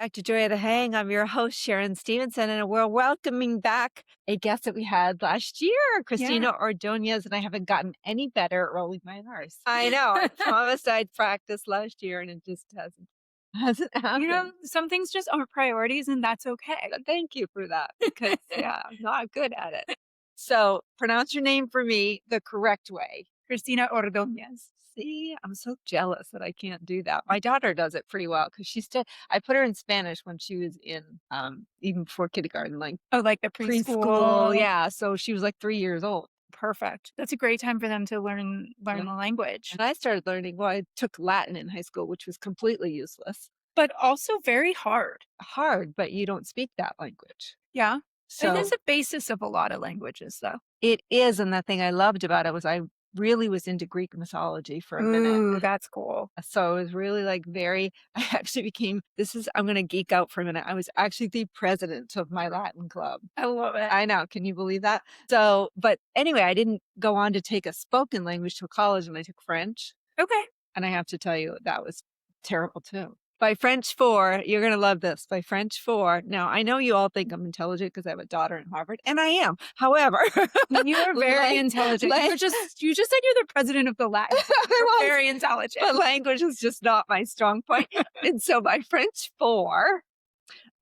Back to Joy of the Hang. I'm your host, Sharon Stevenson, and we're welcoming back a guest that we had last year, Yeah. Christina Ordonez, and I haven't gotten any better at rolling my R's. I know. I promised I'd practice last year, and it just hasn't happened. Some things just aren't priorities, and that's okay. Thank you for that, because I'm not good at it. So pronounce your name for me the correct way. Christina Ordonez. See, I'm so jealous that I can't do that. My daughter does it pretty well because I put her in Spanish when she was in, even before kindergarten, like Oh, like the preschool. preschool. Yeah. So she was like 3 years old. Perfect. That's a great time for them to learn Yeah. the language, And I started learning, well, I took Latin in high school, which was completely useless. but also very hard. Hard, but you don't speak that language. Yeah. It is So a basis of a lot of languages, though. it is. And the thing I loved about it was I really was into Greek mythology for a minute. Ooh, that's cool. So it was really like I actually became, I'm going to geek out for a minute. I was actually the president of my Latin club. I love it. I know. Can you believe that? So, but anyway, I didn't go on to take a spoken language to college, and I took French. Okay. And I have to tell you, that was terrible too. By French 4, you're going to love this. By French 4. Now, I know you all think I'm intelligent because I have a daughter in Harvard, and I am. However, You are very intelligent. You just said you're the president of the Latin. You're very intelligent. but language is just not my strong point. And so by French 4,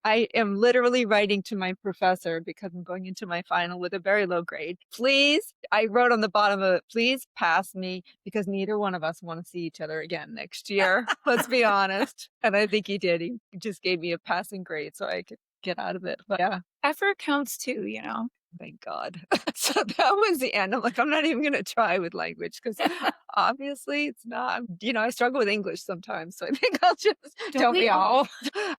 I am literally writing to my professor because I'm going into my final with a very low grade. Please, I wrote on the bottom of it, please pass me because neither one of us want to see each other again next year. Let's be honest. And I think he did. He just gave me a passing grade so I could get out of it. But yeah. Effort counts too, you know. Thank God. So that was the end. I'm like, I'm not even going to try with language because obviously it's not, I struggle with English sometimes. So I think I'll just, Don't we all?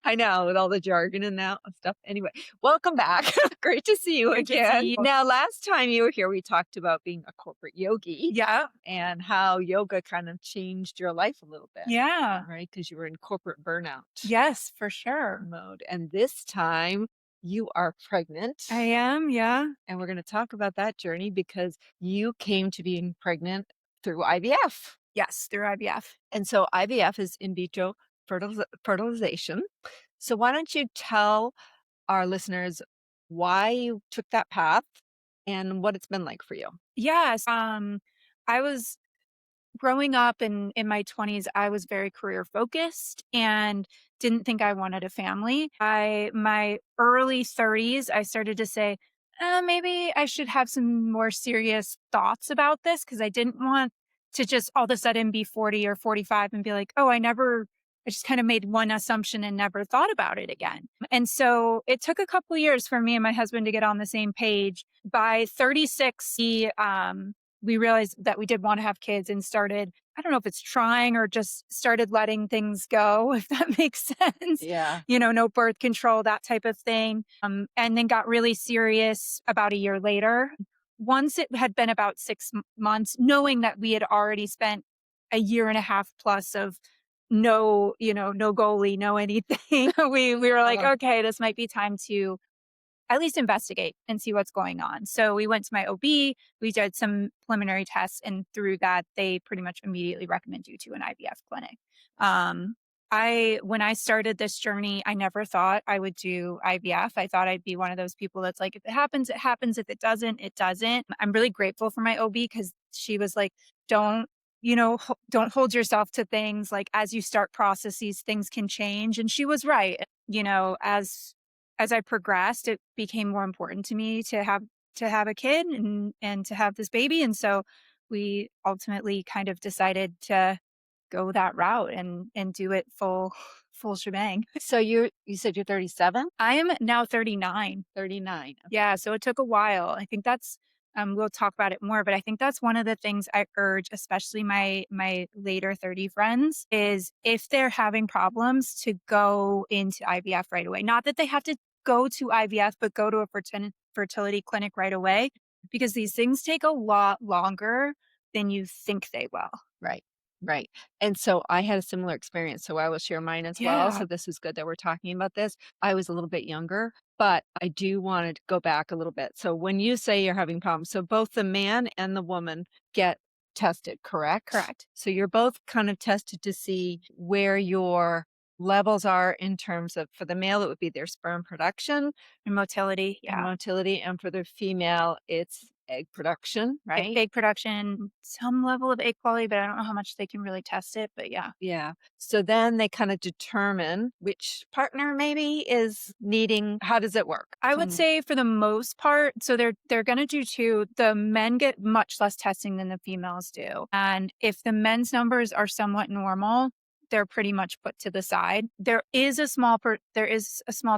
I know, with all the jargon and that stuff. Anyway, welcome back. Great to see you Great to see again. you. Now, last time you were here, we talked about being a corporate yogi Yeah. and how yoga kind of changed your life a little bit. Yeah. Right? Because you were in corporate burnout Yes, for sure. mode. And this time, you are pregnant. I am, yeah. And we're going to talk about that journey because you came to being pregnant through IVF. Yes, through IVF. And so IVF is in vitro fertilization. So why don't you tell our listeners why you took that path and what it's been like for you? Yes. I was growing up in my 20s, I was very career focused and didn't think I wanted a family. By my early 30s, I started to say, maybe I should have some more serious thoughts about this because I didn't want to just all of a sudden be 40 or 45 and be like, oh, I just kind of made one assumption and never thought about it again. And so it took a couple of years for me and my husband to get on the same page. By 36, we realized that we did want to have kids and started, I don't know if it's trying or just started letting things go, if that makes sense. Yeah. No birth control, that type of thing. And then got really serious about a year later. Once it had been about 6 months, knowing that we had already spent a year and a half plus of no goalie, no anything, we were like, okay, this might be time to at least investigate and see what's going on. So we went to my OB, we did some preliminary tests, and through that, they pretty much immediately recommend you to an IVF clinic. When I started this journey, I never thought I would do IVF. I thought I'd be one of those people that's like, if it happens, it happens. If it doesn't, it doesn't. I'm really grateful for my OB because she was like, don't hold yourself to things. Like as you start processes, things can change. And she was right. As I progressed, it became more important to me to have a kid and to have this baby. And so we ultimately kind of decided to go that route and do it full shebang. So you said you're 37? I am now 39. 39. Yeah. So it took a while. I think that's, we'll talk about it more, but I think that's one of the things I urge, especially my later 30 friends, is if they're having problems to go into IVF right away. Not that they have to go to IVF, but go to a fertility clinic right away because these things take a lot longer than you think they will. Right. Right. And so I had a similar experience. So I will share mine as well. So this is good that we're talking about this. I was a little bit younger, but I do want to go back a little bit. So when you say you're having problems, so both the man and the woman get tested, correct? Correct. So you're both kind of tested to see where your levels are in terms of, for the male, it would be their sperm production And motility, and yeah. motility, and for the female, it's egg production, right? Egg production, some level of egg quality, but I don't know how much they can really test it, but yeah. Yeah. So then they kind of determine which partner maybe is needing. How does it work? I would say for the most part, so they're gonna do 2. The men get much less testing than the females do. And if the men's numbers are somewhat normal, they're pretty much put to the side. There is a small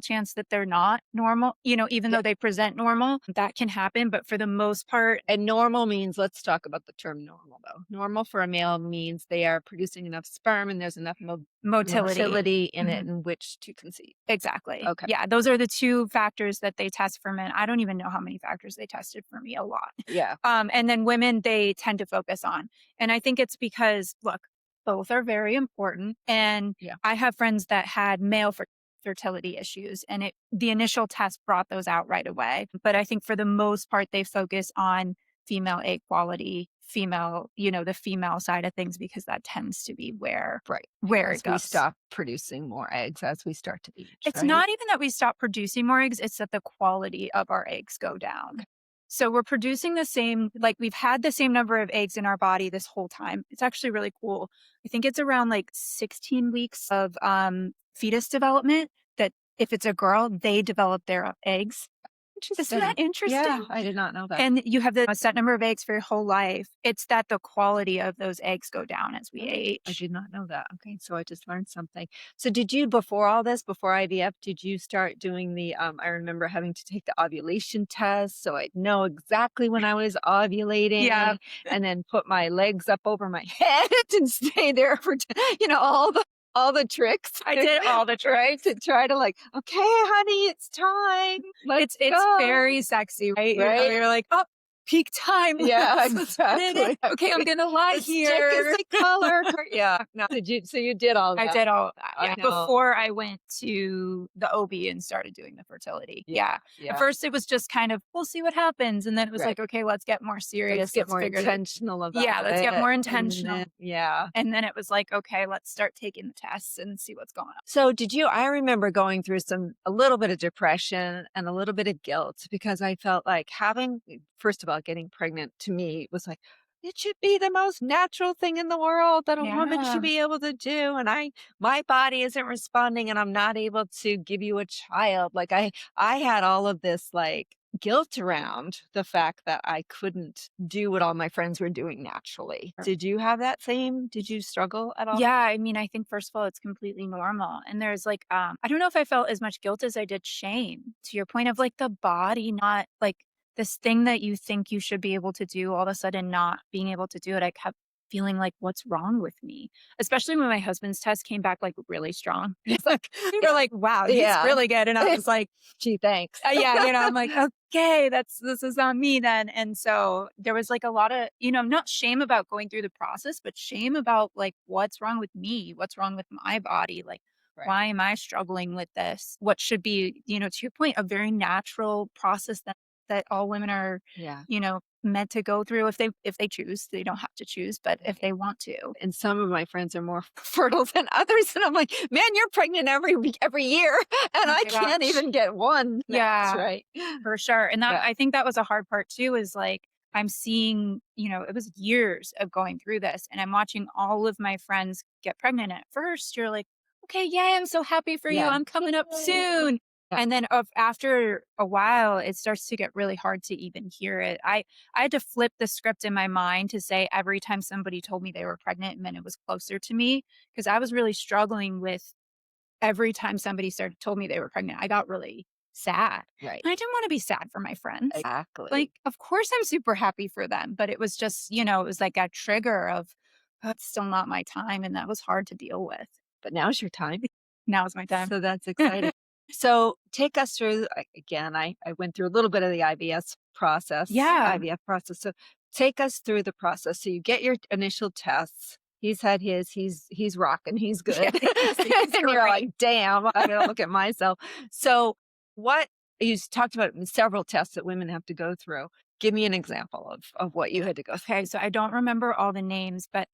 chance that they're not normal, even Yeah. though they present normal. That can happen, but for the most part, And normal means, let's talk about the term normal though. Normal for a male means they are producing enough sperm and there's enough motility in it Mhm. in which to conceive. Exactly. Okay. Yeah, those are the 2 factors that they test for men. I don't even know how many factors they tested for me, a lot. Yeah. And then women, they tend to focus on. And I think it's because, look, both are very important. And Yeah. I have friends that had male fertility issues, and the initial test brought those out right away. But I think for the most part, they focus on female egg quality, the female side of things, because that tends to be where Right. where As it we goes. stop producing more eggs as we start to age. It's right? not even that we stop producing more eggs, it's that the quality of our eggs go down. So we're producing the same, like we've had the same number of eggs in our body this whole time. It's actually really cool. I think it's around like 16 weeks of fetus development that if it's a girl, they develop their eggs. Isn't that interesting? Yeah, I did not know that. And you have a set number of eggs for your whole life. It's that the quality of those eggs go down as we I age. did not know that. Okay, so I just learned something. So did you, before all this, before IVF, did you start doing the, I remember having to take the ovulation test so I'd know exactly when I was ovulating. Yeah. And then put my legs up over my head and stay there for, all the tricks. I did all the Right? To try to like, okay, honey, it's time. Let's It's go. very sexy, right? Right? You're like, oh, peak time. Yeah, Let's put it in. exactly. Okay, I'm gonna lie The stick here. is the color. Yeah. No, so you did all I that. did all of that. I Yeah. know. Before I went to the OB and started doing the fertility. Yeah. Yeah. At first it was just kind of, we'll see what happens. And then it was Right. like, okay, let's get more serious. Let's get more figure it- intentional about Yeah, let's get it. more And intentional. then- yeah. And then it was like, okay, let's start taking the tests and see what's going on. So I remember going through a little bit of depression and a little bit of guilt because I felt like first of all, getting pregnant to me was like, it should be the most natural thing in the world that a woman Yeah. should be able to do. And my body isn't responding and I'm not able to give you a child. Like I had all of this like guilt around the fact that I couldn't do what all my friends were doing naturally. Did you have that same? Did you struggle at all? Yeah, I mean, I think first of all, it's completely normal. And there's like, I don't know if I felt as much guilt as I did shame, to your point of like the body, not like this thing that you think you should be able to do, all of a sudden not being able to do it. I kept feeling like, what's wrong with me? Especially when my husband's test came back like really strong. It's like, you're like, wow, he's Yeah. really good. And I was like, Gee, thanks. yeah, I'm like, okay, this is on me then. And so there was like a lot of, not shame about going through the process, but shame about like, what's wrong with me? What's wrong with my body? Like, Right. why am I struggling with this? What should be, to your point, a very natural process that all women are, Yeah. meant to go through if they choose. They don't have to choose, but if they want to. And some of my friends are more fertile than others. And I'm like, man, you're pregnant every year. And Oh I my can't gosh. even get one. Yeah. That's right. For sure. And that Yeah. I think that was a hard part too, is like I'm seeing, it was years of going through this and I'm watching all of my friends get pregnant. At first, you're like, okay, yay, I'm so happy for you. Yeah. I'm coming up soon. Yeah. And then after a while, it starts to get really hard to even hear it. I had to flip the script in my mind to say every time somebody told me they were pregnant, it meant it was closer to me, because I was really struggling with every time somebody told me they were pregnant, I got really sad. Right. And I didn't want to be sad for my friends. Exactly. Like, of course I'm super happy for them, but it was just, it was like a trigger of, oh, it's still not my time. And that was hard to deal with. but now's your time. Now's my time. So that's exciting. So take us through, again, I went through a little bit of the IVF process. Yeah. IVF process. So take us through the process. So you get your initial tests. He's had his, he's rocking, he's good. Yeah, he's and you're great. like, damn, I gotta look at myself. So you talked about several tests that women have to go through. Give me an example of what you had to go through. Okay, so I don't remember all the names, but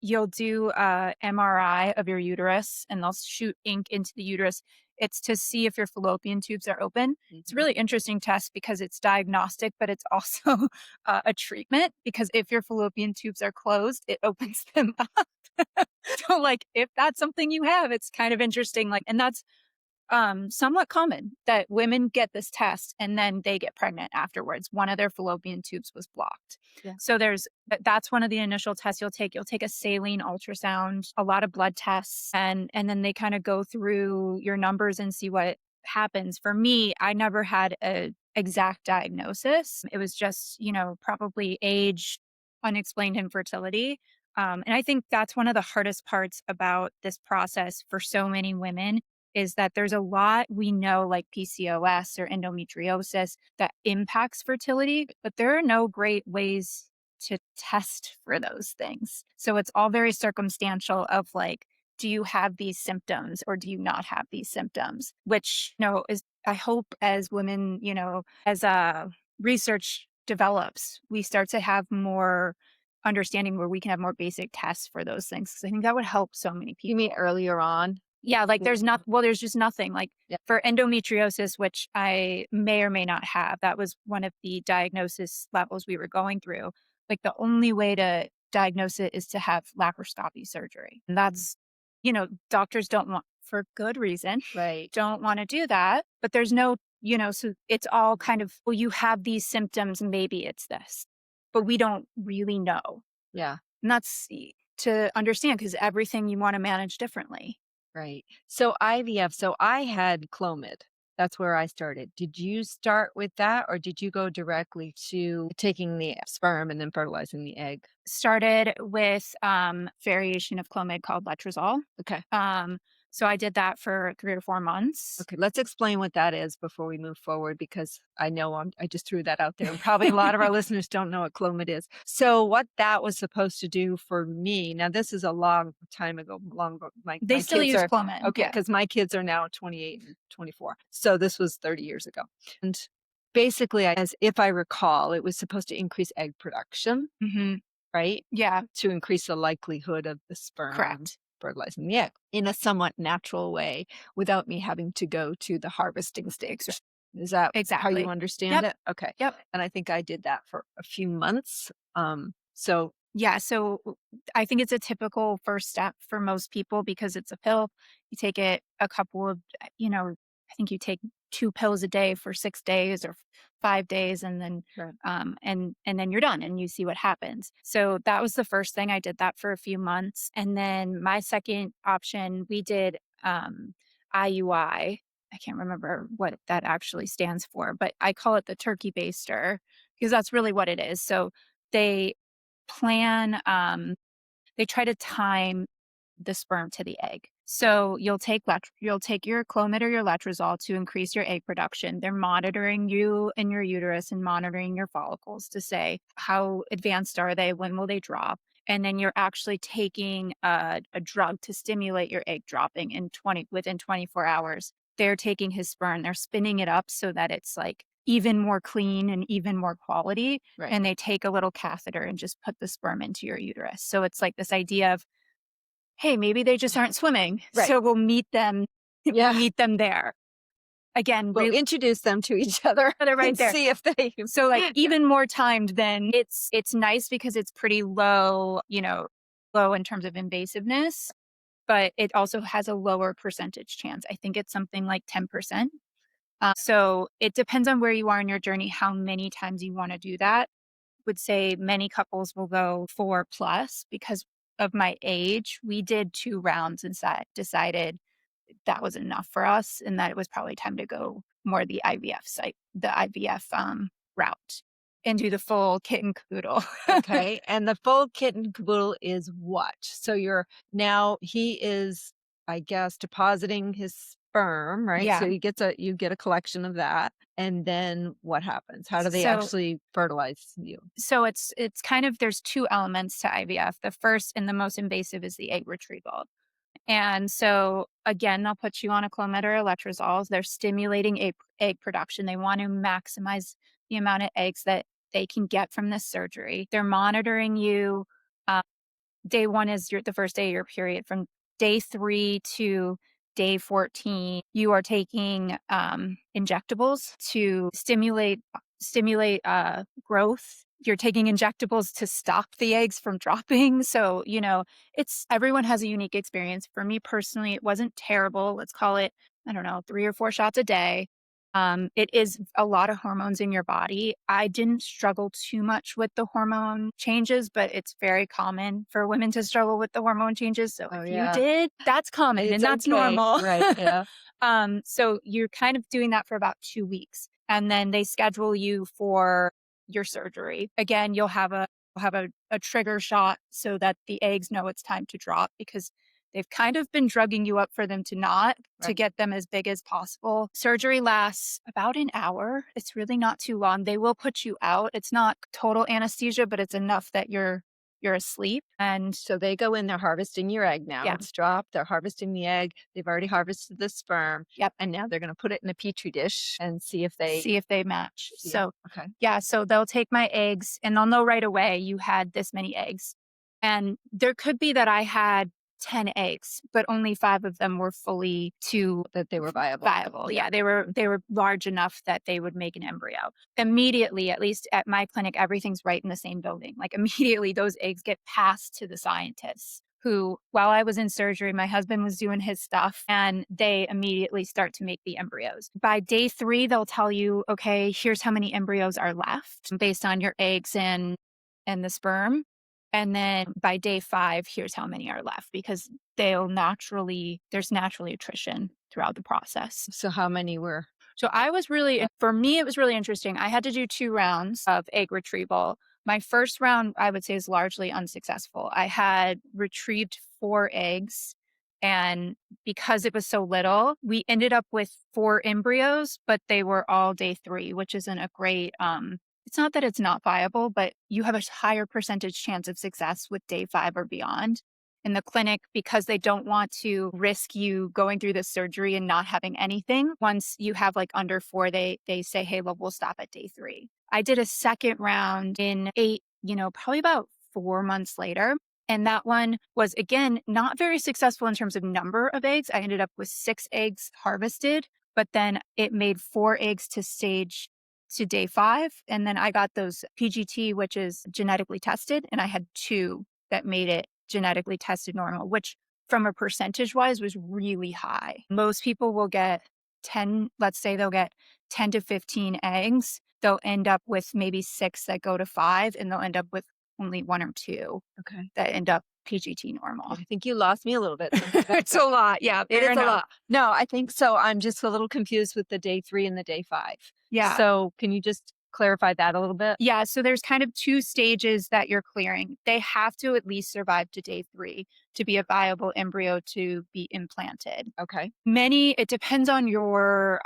you'll do a MRI of your uterus and they'll shoot ink into the uterus. It's to see if your fallopian tubes are open. It's a Mhm. really interesting test because it's diagnostic, but it's also a treatment because if your fallopian tubes are closed, it opens them up. So like if that's something you have, it's kind of interesting. Like, and that's somewhat common that women get this test and then they get pregnant afterwards. One of their fallopian tubes was blocked. Yeah. So that's one of the initial tests you'll take. You'll take a saline ultrasound, a lot of blood tests, and then they kind of go through your numbers and see what happens. For me, I never had a exact diagnosis. It was just, probably age, unexplained infertility. And I think that's one of the hardest parts about this process for so many women is that there's a lot we know, like PCOS or endometriosis, that impacts fertility, but there are no great ways to test for those things. So it's all very circumstantial of like, do you have these symptoms or do you not have these symptoms? Which, is, I hope as women, as research develops, we start to have more understanding where we can have more basic tests for those things. Because I think that would help so many You people. mean earlier on? Yeah, like there's just nothing. Like Yeah. for endometriosis, which I may or may not have, that was one of the diagnosis levels we were going through. Like the only way to diagnose it is to have laparoscopy surgery. And that's, doctors don't want, for good reason, Right. don't want to do that. But there's no, so it's all kind of, well, you have these symptoms, maybe it's this, but we don't really know. Yeah. And that's to understand because everything you want to manage differently. Right. So IVF, so I had Clomid. That's where I started. Did you start with that or did you go directly to taking the sperm and then fertilizing the egg? Started with variation of Clomid called letrozole. Okay. So I did that for 3 or 4 months. Okay, let's explain what that is before we move forward because I know I just threw that out there and probably a lot of our listeners don't know what Clomid is. So what that was supposed to do for me, now this is a long time ago, They my still kids use are Clomid. okay Yeah. because my kids are now 28 and 24. So this was 30 years ago. And basically, as if I recall, it was supposed to increase egg production, Hmm. right? Yeah. To increase the likelihood of the sperm Correct. fertilizing the egg in a somewhat natural way without me having to go to the harvesting stage. Is that how you Exactly. understand Yep. it? Okay. Yep. And I think I did that for a few months. So Yeah. So I think it's a typical first step for most people because it's a pill. You take it a couple of, I think you take 2 pills a day for 6 days or 5 days and then right. and then you're done and you see what happens. So that was the first thing. I did that for a few months. And then my second option, we did IUI. I can't remember what that actually stands for, but I call it the turkey baster because that's really what it is. So they plan they try to time the sperm to the egg. So you'll take your Clomid or your letrozole to increase your egg production. They're monitoring you and your uterus and monitoring your follicles to say how advanced are they, when will they drop, and then you're actually taking a drug to stimulate your egg dropping within 24 hours. They're taking his sperm, they're spinning it up so that it's like even more clean and even more quality. Right. And they take a little catheter and just put the sperm into your uterus. So it's like this idea of, hey, maybe they just aren't swimming. Right. So we'll meet them, Yeah. meet them there. Again, We'll introduce them to each other they're right and there. see if they So like even more timed than it's nice because it's pretty low, low in terms of invasiveness, but it also has a lower percentage chance. I think it's something like 10%. So it depends on where you are in your journey, how many times you want to do that. Would say many couples will go 4 plus because of my age. We did 2 rounds and decided that was enough for us and that it was probably time to go more the IVF route and do the full kit and caboodle. okay. And the full kit and caboodle is what? So he is, I guess, depositing his sperm, right? Yeah. So you get a collection of that. And then what happens? How do they So actually fertilize you? so it's kind of there's 2 elements to IVF. The first and the most invasive is the egg retrieval. And so again, they'll put you on a Clomid or a letrozole. They're stimulating egg production. They want to maximize the amount of eggs that they can get from this surgery. They're monitoring you. Uh, Day 1 is the first day of your period. From day 3 to day 14, you are taking injectables to stimulate growth. You're taking injectables to stop the eggs from dropping. So, everyone has a unique experience. For me personally, it wasn't terrible. Let's call it, I don't know, 3 or 4 shots a day. It is a lot of hormones in your body. I didn't struggle too much with the hormone changes, but it's very common for women to struggle with the hormone changes. So if you did, that's common and that's normal. Right. Yeah. So you're kind of doing that for about 2 weeks, and then they schedule you for your surgery. Again, you'll have a trigger shot so that the eggs know it's time to drop, because they've kind of been drugging you up for them to not, to get them as big as possible. Surgery lasts about an hour. It's really not too long. They will put you out. It's not total anesthesia, but it's enough that you're asleep. And So they go in, they're harvesting your egg now. Yeah. It's dropped. They're harvesting the egg. They've already harvested the sperm. Yep. And now they're going to put it in a petri dish and see if they match. Yeah. So Okay. yeah, so they'll take my eggs and they'll know right away you had this many eggs. And there could be that I had 10 eggs, but only 5 of them were fully That they were viable. viable. Yeah, they were large enough that they would make an embryo. Immediately, at least at my clinic, everything's right in the same building. Like immediately those eggs get passed to the scientists who, while I was in surgery, my husband was doing his stuff, and they immediately start to make the embryos. By day 3, they'll tell you, okay, here's how many embryos are left based on your eggs and the sperm. And then by day 5, here's how many are left, because there's naturally attrition throughout the process. So how many were? So for me, it was really interesting. I had to do 2 rounds of egg retrieval. My first round, I would say, is largely unsuccessful. I had retrieved 4 eggs, and because it was so little, we ended up with 4 embryos, but they were all day 3, which isn't a great, it's not that it's not viable, but you have a higher percentage chance of success with day 5 or beyond. In the clinic, because they don't want to risk you going through this surgery and not having anything. Once you have like under 4, they say, hey, well, we'll stop at day 3. I did a second round in 8, probably about 4 months later. And that one was, again, not very successful in terms of number of eggs. I ended up with 6 eggs harvested, but then it made 4 eggs to stage to day 5. And then I got those PGT, which is genetically tested. And I had 2 that made it genetically tested normal, which from a percentage wise was really high. Most people will get 10, let's say they'll get 10 to 15 eggs. They'll end up with maybe 6 that go to 5, and they'll end up with only 1 or 2 that end up PGT normal. I think you lost me a little bit. It's a lot. Yeah, It is a lot. No, I think so. I'm just a little confused with the day 3 and the day 5. Yeah. So can you just clarify that a little bit? Yeah. So there's kind of 2 stages that you're clearing. They have to at least survive to day 3 to be a viable embryo to be implanted. Okay. It depends on your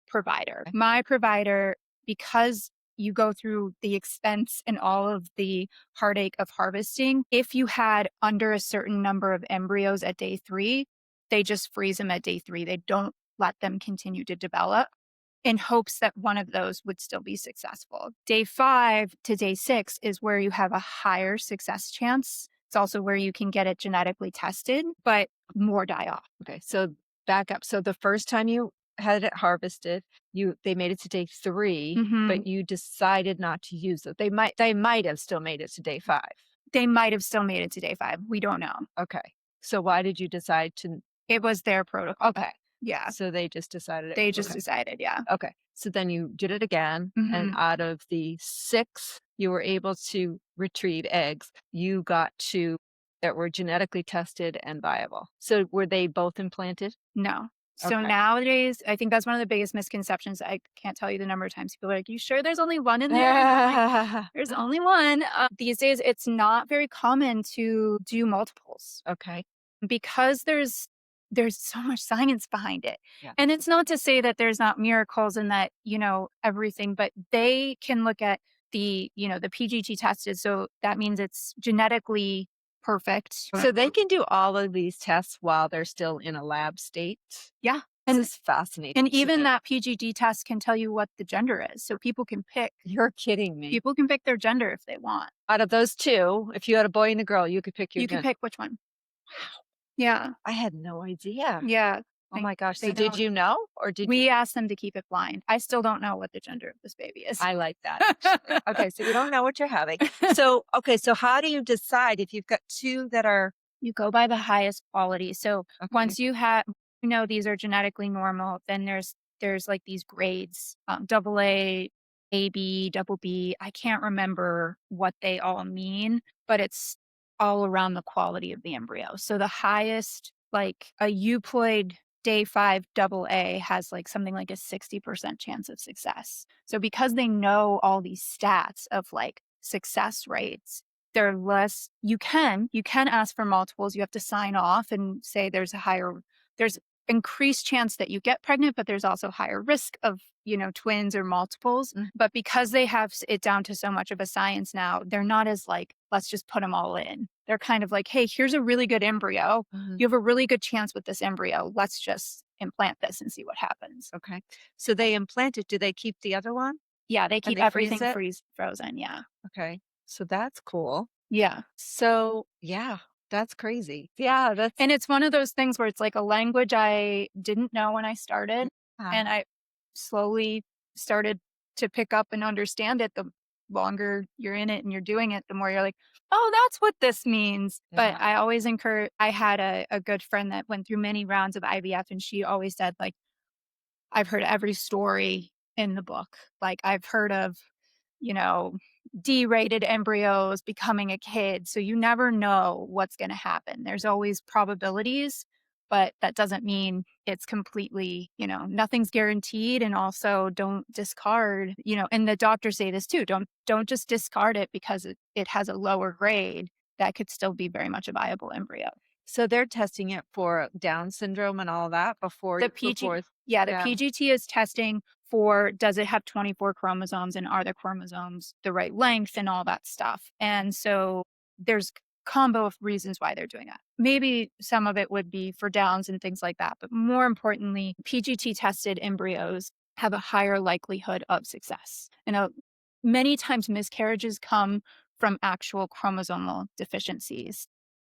provider. Okay. My provider, because you go through the expense and all of the heartache of harvesting, if you had under a certain number of embryos at day 3, they just freeze them at day 3. They don't let them continue to develop, in hopes that one of those would still be successful. Day 5 to day 6 is where you have a higher success chance. It's also where you can get it genetically tested, but more die off. Okay. So back up. So the first time you had it harvested, they made it to day 3, but you decided not to use it. They might have still made it to day 5. They might have still made it to day 5. We don't know. Okay. So why did you decide to? It was their protocol. Okay. Yeah. So they just decided. They just decided, yeah. Okay. So then you did it again. And out of the 6 you were able to retrieve eggs, you got 2 that were genetically tested and viable. So were they both implanted? No. So Okay. nowadays, I think that's one of the biggest misconceptions. I can't tell you the number of times people are like, you sure there's only 1 in there? Like, there's only 1. These days, it's not very common to do multiples. Okay. Because there's so much science behind it. Yeah. And it's not to say that there's not miracles and that, everything, but they can look at the PGT tested. So that means it's genetically perfect. So they can do all of these tests while they're still in a lab state? Yeah. This And is fascinating and to even me. that PGD test can tell you what the gender is. So You're kidding me. people can pick their gender if they want. Out of those 2, if you had a boy and a girl, you could pick your You can gender. pick which one. Yeah. I had no idea. Yeah. Oh my gosh. They So did don't. you know or did you We asked them to keep it blind. I still don't know what the gender of this baby is. I like that actually. Okay, so you don't know what you're having. So, okay, so how do you decide if you've got 2 that are You go by the highest quality. So okay. once these are genetically normal, then there's like these grades, double A, AB, double B. I can't remember what they all mean, but it's all around the quality of the embryo. So the highest, like a euploid day 5 double A has like something like a 60% chance of success. So because they know all these stats of like success rates, they're less you can ask for multiples. You have to sign off and say there's increased chance that you get pregnant, but there's also higher risk of, twins or multiples. Mhm, But because they have it down to so much of a science now, they're not as like, let's just put them all in. They're kind of like, hey, here's a really good embryo. mhm. You have a really good chance with this embryo. Let's just implant this and see what happens. Okay. So they implant it. Do they keep the other one Yeah, they and keep they freeze everything it? frozen. Yeah. Okay. So that's cool. Yeah. So, yeah, that's crazy. Yeah, that's And it's one of those things where it's like a language I didn't know when I started, yeah. and I slowly started to pick up and understand it. The longer you're in it and you're doing it, the more you're like, "Oh, that's what this means." But Yeah. I had a good friend that went through many rounds of IVF, and she always said, like, I've heard every story in the book. Like I've heard of, you know, D-rated embryos becoming a kid. So you never know what's going to happen. There's always probabilities, but that doesn't mean it's completely, nothing's guaranteed. And also don't discard, and the doctors say this too. Don't just discard it because it has a lower grade. That could still be very much a viable embryo. So they're testing it for Down syndrome and all that The PG before Yeah, the yeah. PGT is testing for, does it have 24 chromosomes, and are the chromosomes the right length and all that stuff. And so there's combo of reasons why they're doing that. Maybe some of it would be for Downs and things like that, but more importantly, PGT tested embryos have a higher likelihood of success. Many times miscarriages come from actual chromosomal deficiencies.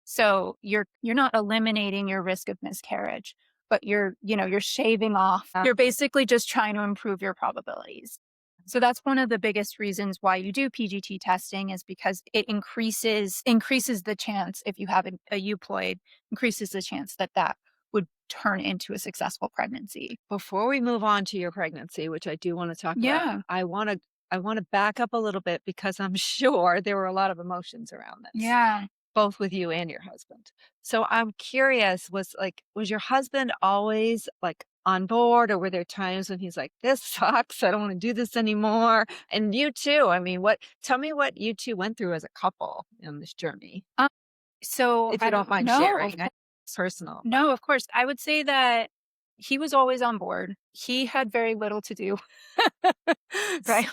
So you're not eliminating your risk of miscarriage, but you're shaving off. Uh, You're basically just trying to improve your probabilities. So that's one of the biggest reasons why you do PGT testing, is because it increases the chance, if you have a euploid, increases the chance that would turn into a successful pregnancy. Before we move on to your pregnancy, which I do want to talk about, Yeah. I want to back up a little bit because I'm sure there were a lot of emotions around this, Yeah. both with you and your husband. So I'm curious, was your husband always like on board, or were there times when he's like, this sucks, I don't want to do this anymore? And you too. I mean, tell me what you two went through as a couple in this journey, Um, so if you I don't mind no, sharing. It's personal, but no, of course. I would say that he was always on board. He had very little to do. right.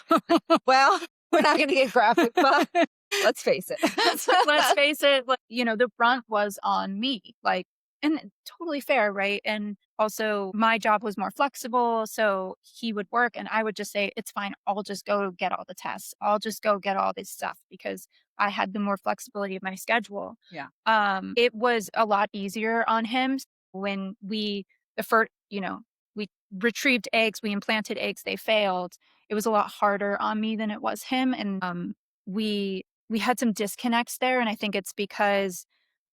Well, we're not gonna get graphic, but let's face it. Let's face it, like, the brunt was on me. Like, and totally fair, right? And also my job was more flexible. So he would work and I would just say, it's fine. I'll just go get all the tests. I'll just go get all this stuff because I had the more flexibility of my schedule. Yeah. It was a lot easier on him when the first, we retrieved eggs, we implanted eggs, they failed. It was a lot harder on me than it was him. And we had some disconnects there. And I think it's because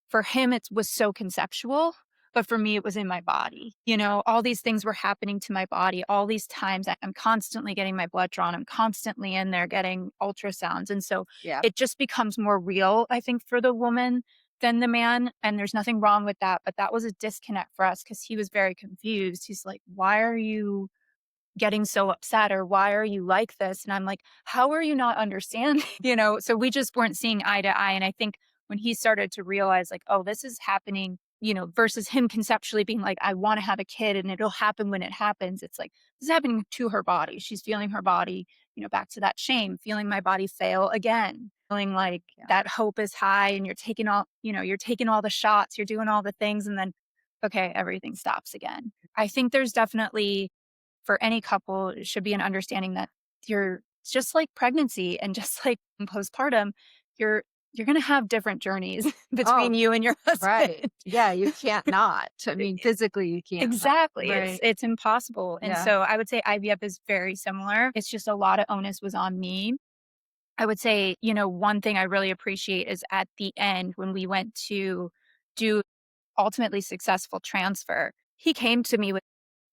for him, it was so conceptual, but for me, it was in my body. All these things were happening to my body. All these times I'm constantly getting my blood drawn. I'm constantly in there getting ultrasounds. And so Yeah. it just becomes more real, I think, for the woman than the man. And there's nothing wrong with that. But that was a disconnect for us because he was very confused. He's like, why are you getting so upset, or why are you like this? And I'm like, how are you not understanding? So we just weren't seeing eye to eye. And I think when he started to realize, like, oh, this is happening, versus him conceptually being like, I want to have a kid and it'll happen when it happens. It's like, this is happening to her body. She's feeling her body, back to that shame, feeling my body fail again, feeling like Yeah. that hope is high and you're taking all the shots, you're doing all the things. And then, okay, everything stops again. I think there's definitely, for any couple, it should be an understanding that you're just like pregnancy and just like postpartum, you're you're gonna have different journeys Oh, between you and your husband. right. Yeah, you can't not. I mean, physically, you can't not. Exactly. Right. It's impossible. And Yeah. so I would say IVF is very similar. It's just a lot of onus was on me. I would say, one thing I really appreciate is at the end when we went to do ultimately successful transfer, he came to me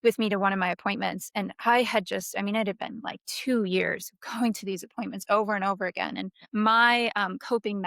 with me to one of my appointments. And I had it had been like 2 years of going to these appointments over and over again. And my coping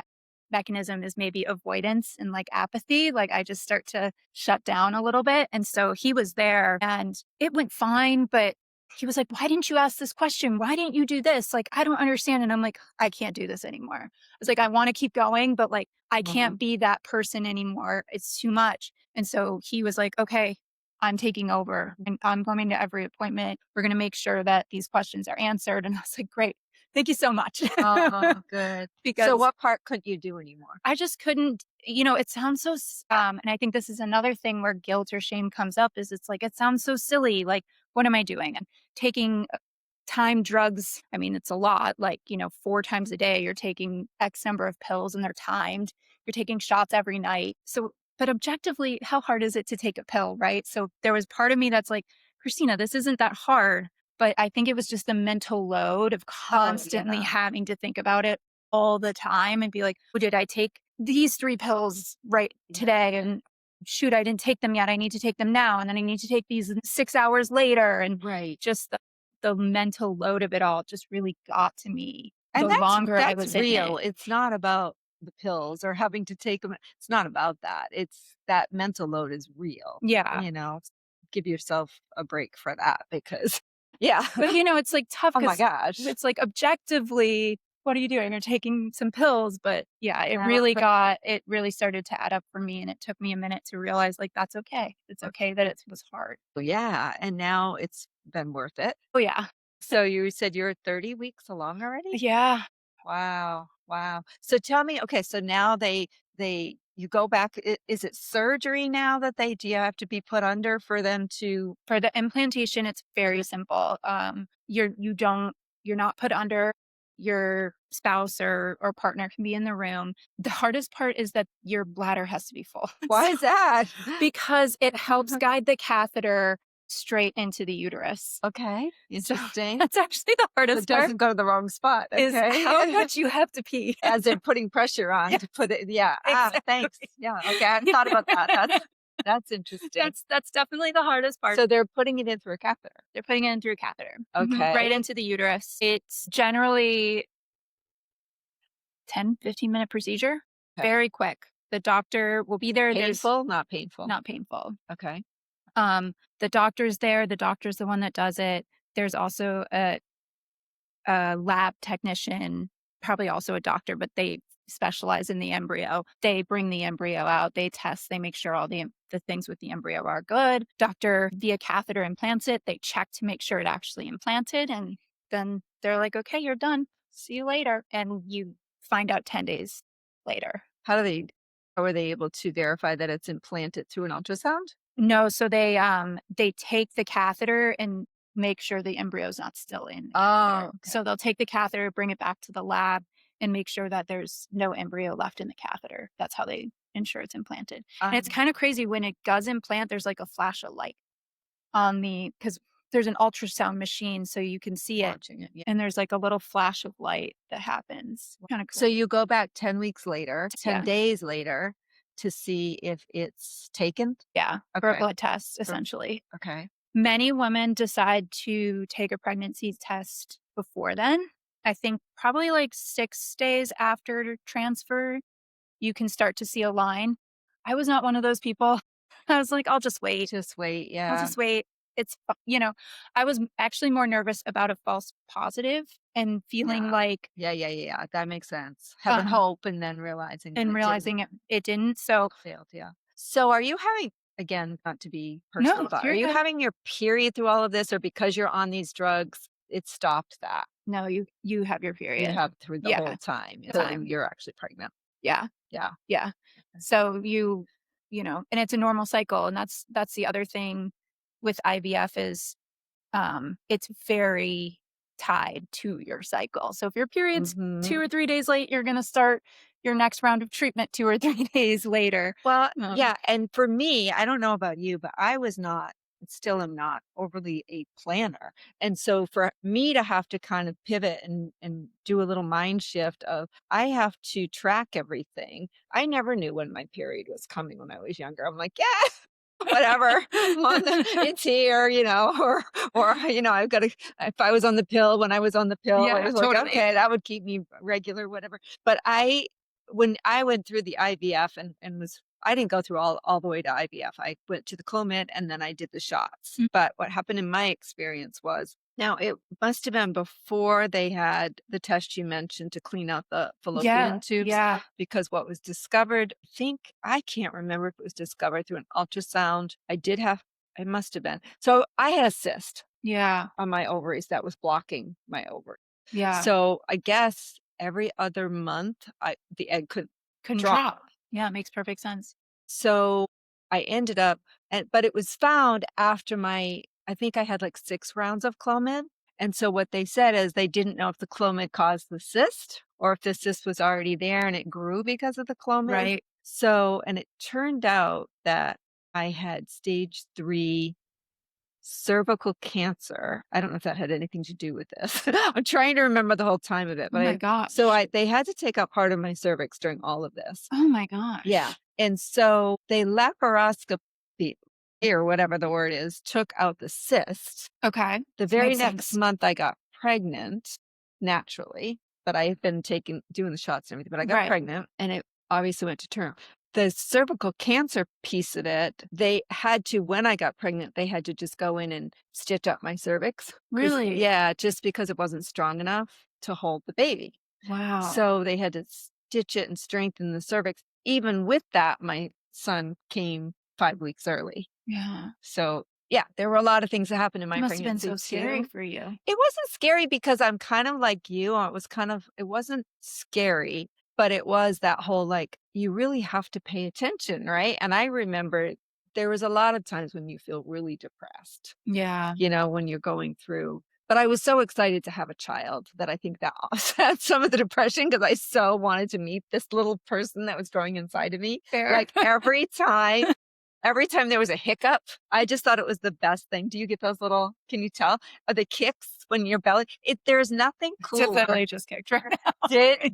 mechanism is maybe avoidance and like apathy. Like I just start to shut down a little bit. And so he was there and it went fine. But he was like, why didn't you ask this question? Why didn't you do this? Like, I don't understand. And I'm like, I can't do this anymore. I was like, I want to keep going, but like, I Mhm. can't be that person anymore. It's too much. And so he was like, okay, I'm taking over and I'm coming to every appointment. We're going to make sure that these questions are answered. And I was like, great. Thank you so much. Oh, good. So Because what part couldn't you do anymore? I just couldn't, it sounds so, and I think this is another thing where guilt or shame comes up is it's like, it sounds so silly. Like, what am I doing? I'm taking time drugs. I mean, it's a lot, like, 4 times a day, you're taking X number of pills and they're timed. You're taking shots every night. So, but objectively, how hard is it to take a pill? Right. So there was part of me that's like, Christina, this isn't that hard. But I think it was just the mental load of Oh, constantly yeah. having to think about it all the time and be like, oh, did I take these 3 pills right today? And shoot, I didn't take them yet. I need to take them now. And then I need to take these 6 hours later. And Right. just the mental load of it all just really got to me And the longer I that's was in real. it. It's not about the pills or having to take them. It's not about that. It's that mental load is real. Yeah. Give yourself a break for that because yeah. But it's like tough Oh my because gosh. it's like objectively, what are you doing? You're taking some pills. But yeah, Right. it really started to add up for me. And it took me a minute to realize like, that's okay. It's okay that it was hard. Yeah, and now it's been worth it. Oh, yeah. So you said you're 30 weeks along already? Yeah. Wow, wow. So tell me, okay, so now they you go back, is it surgery now that do you have to be put under for them to For the implantation, it's very simple. You're not put under. Your spouse or partner can be in the room. The hardest part is that your bladder has to be full. why is that? Because it helps guide the catheter straight into the uterus. Okay, So interesting. that's actually the So it hardest part doesn't go to the wrong spot, is okay? how much you have to pee. As in putting pressure on Yeah, to put it yeah, thanks. exactly. Yeah, okay, I hadn't thought about that. That's interesting. That's definitely the hardest part. So they're putting it in through a catheter. They're putting it in through a catheter. Right Okay. into the uterus. It's generally 10-15 minute procedure. Okay. Very quick. The doctor will be there. There's Painful, not painful? not painful. Okay. The doctor's there. The doctor's the one that does it. There's also a lab technician, probably also a doctor, but they specialize in the embryo. They bring the embryo out, they test, they make sure all the things with the embryo are good. Doctor via catheter implants it. They check to make sure it actually implanted. And then they're like, okay, you're done. See you later. And you find out 10 days later. How are they able to verify that it's implanted through an ultrasound? No, so they take the catheter and make sure the embryo's not still in the catheter. Oh, okay. So they'll take the catheter, bring it back to the lab, and make sure that there's no embryo left in the catheter. That's how they ensure it's implanted. And it's kind of crazy when it does implant, there's like a flash of light on because there's an ultrasound machine, so you can see it. Watching it, yeah. And there's like a little flash of light that happens. Kind of cool. So you go back 10 weeks later, 10 Yeah. days later to see if it's taken? Yeah, for a Okay. blood test, essentially. Okay. Many women decide to take a pregnancy test before then. I think probably like 6 days after transfer, you can start to see a line. I was not one of those people. I was like, I'll just wait. Just wait, I'll yeah. just wait. I was actually more nervous about a false positive and feeling Yeah. like, Yeah, that makes sense. Having hope and then realizing that and realizing it didn't. So, failed, yeah. So are you having again, not to be personal no, about you're are you good. having your period through all of this or because you're on these drugs, it stopped that? No, you have your You period. have through the Yeah. whole time The until time. you're actually pregnant. Yeah. Yeah. Yeah. So and it's a normal cycle. And that's the other thing. with IVF is it's very tied to your cycle. So if your period's 2 or 3 days late, you're going to start your next round of treatment 2 or 3 days later. Well, Um, yeah. And for me, I don't know about you, but I was not, still am not overly a planner. And so for me to have to kind of pivot and do a little mind shift of, I have to track everything. I never knew when my period was coming when I was younger. I'm like, yeah, whatever, it's here, I've got to, if I was on the pill, when I was on the pill, it Yeah, was like, totally. okay, that would keep me regular, whatever. But when I went through the IVF and I didn't go through all the way to IVF. I went to the Clomid and then I did the shots. Mm. But what happened in my experience was, now it must have been before they had the test you mentioned to clean out the fallopian tubes. Yeah. Because what was discovered, I can't remember if it was discovered through an ultrasound. It must have been. So I had a cyst Yeah. on my ovaries that was blocking my ovary. Yeah. So I guess every other month, the egg couldn't drop. Yeah, it makes perfect sense. So I ended up, but it was found after I think I had like 6 rounds of Clomid. And so what they said is they didn't know if the Clomid caused the cyst or if the cyst was already there and it grew because of the Clomid. Right. So, and it turned out that I had stage 3 cervical cancer. I don't know if that had anything to do with this. I'm trying to remember the whole time of it. Oh my gosh. So they had to take out part of my cervix during all of this. Oh my gosh. Yeah. And so they laparoscopy, or whatever the word is, took out the cyst. Okay. The very Makes next sense. month I got pregnant naturally, but I had been doing the shots and everything, but I got Right. pregnant and it obviously went to term. The cervical cancer piece of it, they had to, when I got pregnant, they had to just go in and stitch up my cervix. Really? Yeah, just because it wasn't strong enough to hold the baby. Wow. So they had to stitch it and strengthen the cervix. Even with that, my son came 5 weeks early. Yeah. So yeah, there were a lot of things that happened in my It must have been pregnancy so scary too. for you. It wasn't scary because I'm kind of like you. It wasn't scary, but it was that whole, like, you really have to pay attention, right? And I remember there was a lot of times when you feel really depressed, Yeah. when you're going through. But I was so excited to have a child that I think that offset some of the depression because I so wanted to meet this little person that was growing inside of me. Fair. Like every time there was a hiccup, I just thought it was the best thing. Do you get those little, can you tell? Are the kicks when your belly, there's nothing cool. Definitely just kicked right now.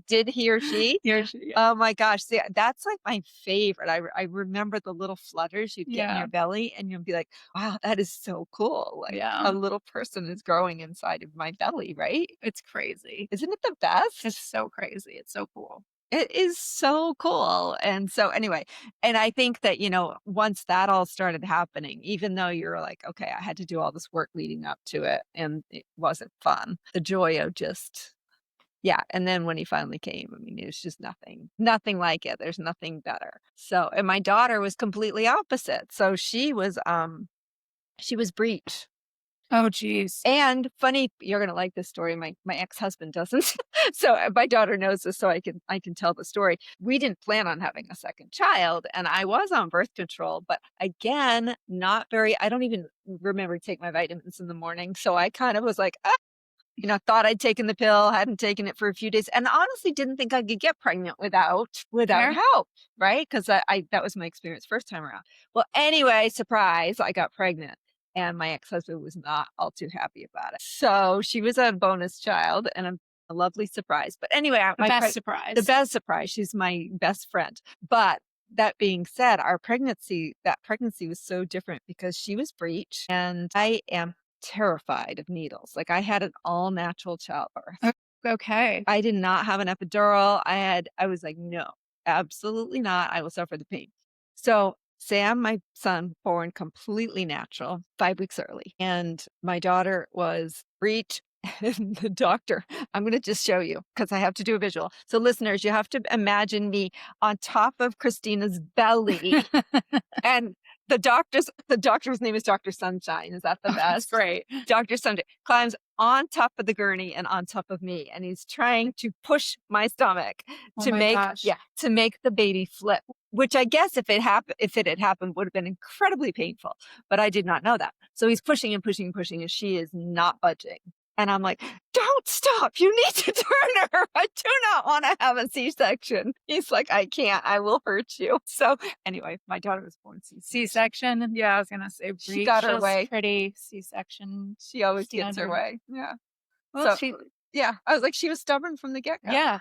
Did he or she? He or she, yeah. Oh my gosh. See, that's like my favorite. I remember the little flutters you'd get in your belly and you'll be like, wow, that is so cool. Like a little person is growing inside of my belly, right? It's crazy. Isn't it the best? It's so crazy. It's so cool. It is so cool. And so anyway, and I think that, once that all started happening, even though you're like, okay, I had to do all this work leading up to it and it wasn't fun, the joy of just, yeah. And then when he finally came, I mean, it was just nothing like it. There's nothing better. So, and my daughter was completely opposite. So she was breech. Oh, geez. And funny, you're gonna like this story. My ex-husband doesn't. So my daughter knows this, so I can tell the story. We didn't plan on having a second child, and I was on birth control, but again, not very. I don't even remember to take my vitamins in the morning, so I kind of was like, thought I'd taken the pill, hadn't taken it for a few days, and honestly didn't think I could get pregnant without Fair. help, right? Because I that was my experience first time around. Well, anyway, surprise, I got pregnant. And my ex-husband was not all too happy about it. So she was a bonus child and a lovely surprise. But anyway, The best surprise. She's my best friend. But that being said, that pregnancy was so different because she was breech and I am terrified of needles. Like I had an all natural childbirth. Okay. I did not have an epidural. I was like, no, absolutely not. I will suffer the pain. So Sam, my son, born completely natural, 5 weeks early. And my daughter was breech. And the doctor, I'm going to just show you because I have to do a visual. So listeners, you have to imagine me on top of Christina's belly. And the doctor's name is Dr. Sunshine. Is that the best? That's great. Dr. Sunshine climbs on top of the gurney and on top of me. And he's trying to push my stomach Oh to my make, gosh. to make the baby flip, which I guess if it had happened would have been incredibly painful, but I did not know that. So he's pushing and pushing and pushing and she is not budging. And I'm like, don't stop. You need to turn her. I do not want to have a C-section. He's like, I can't. I will hurt you. So anyway, my daughter was born C-section. C-section. Yeah, I was gonna say She got her breech is way. pretty. C-section. She always gets her standard. way. Yeah. Well, So yeah, I was like, she was stubborn from the get-go. yeah,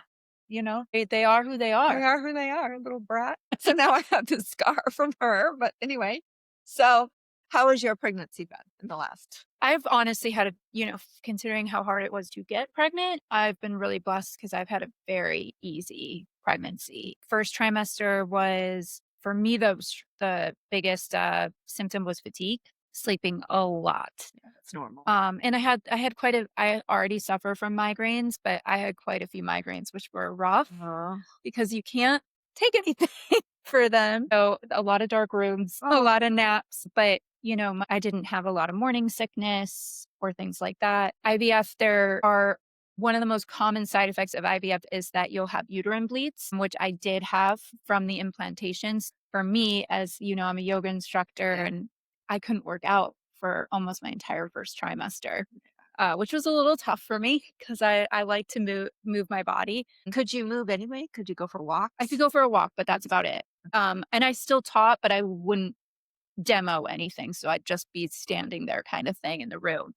you know, they are who they They are. are who they are, little brat. So now I have this scar from her. But anyway, so how has your pregnancy been in the last? I've honestly had considering how hard it was to get pregnant, I've been really blessed because I've had a very easy pregnancy. First trimester was, for me, the biggest symptom was fatigue, sleeping a lot. Yeah, that's normal. And I already suffer from migraines, but I had quite a few migraines, which were rough because you can't take anything for them. So a lot of dark rooms, a lot of naps, but I didn't have a lot of morning sickness or things like that. IVF, one of the most common side effects of IVF is that you'll have uterine bleeds, which I did have from the implantations. For me, as you know, I'm a yoga instructor and I couldn't work out for almost my entire first trimester, which was a little tough for me because I like to move my body. Could you move anyway? Could you go for walks? I could go for a walk, but that's about it. And I still taught, but I wouldn't demo anything. So I'd just be standing there kind of thing in the room.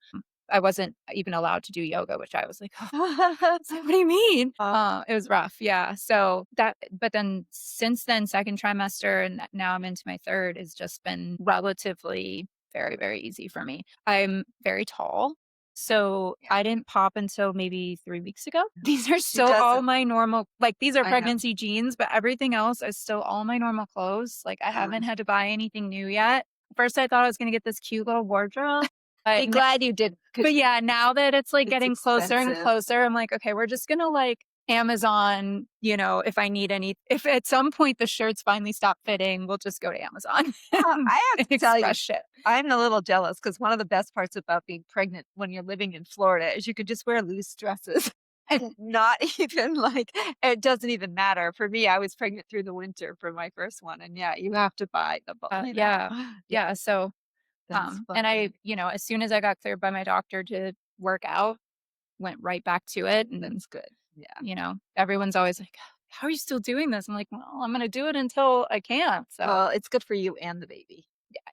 I wasn't even allowed to do yoga, which I was like, oh, what do you mean? It was rough. Yeah. But then since then, second trimester, and now I'm into my third, has just been relatively very, very easy for me. I'm very tall. So I didn't pop until maybe 3 weeks ago. These are still all my normal, these are pregnancy jeans, but everything else is still all my normal clothes. I haven't had to buy anything new yet. First, I thought I was going to get this cute little wardrobe. Be glad you did. But yeah, now that it's getting closer and expensive. closer, I'm like, okay, we're just going to Amazon, if I need if at some point the shirts finally stop fitting, we'll just go to Amazon. I have to tell you, shit. I'm a little jealous because one of the best parts about being pregnant when you're living in Florida is you can just wear loose dresses and not even it doesn't even matter. For me, I was pregnant through the winter for my first one. And yeah, you have to buy the Yeah. So, and I, as soon as I got cleared by my doctor to work out, went right back to it. And that's good. Yeah. Everyone's always like, how are you still doing this? I'm like, well, I'm going to do it until I can. So well, it's good for you and the baby.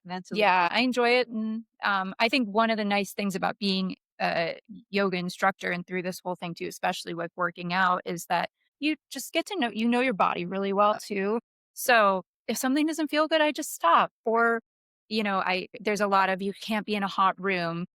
Mentally. Yeah, I enjoy it. And I think one of the nice things about being a yoga instructor and through this whole thing too, especially with working out, is that you just get to know your body really well too. So if something doesn't feel good, I just stop. Or, there's a lot of, you can't be in a hot room,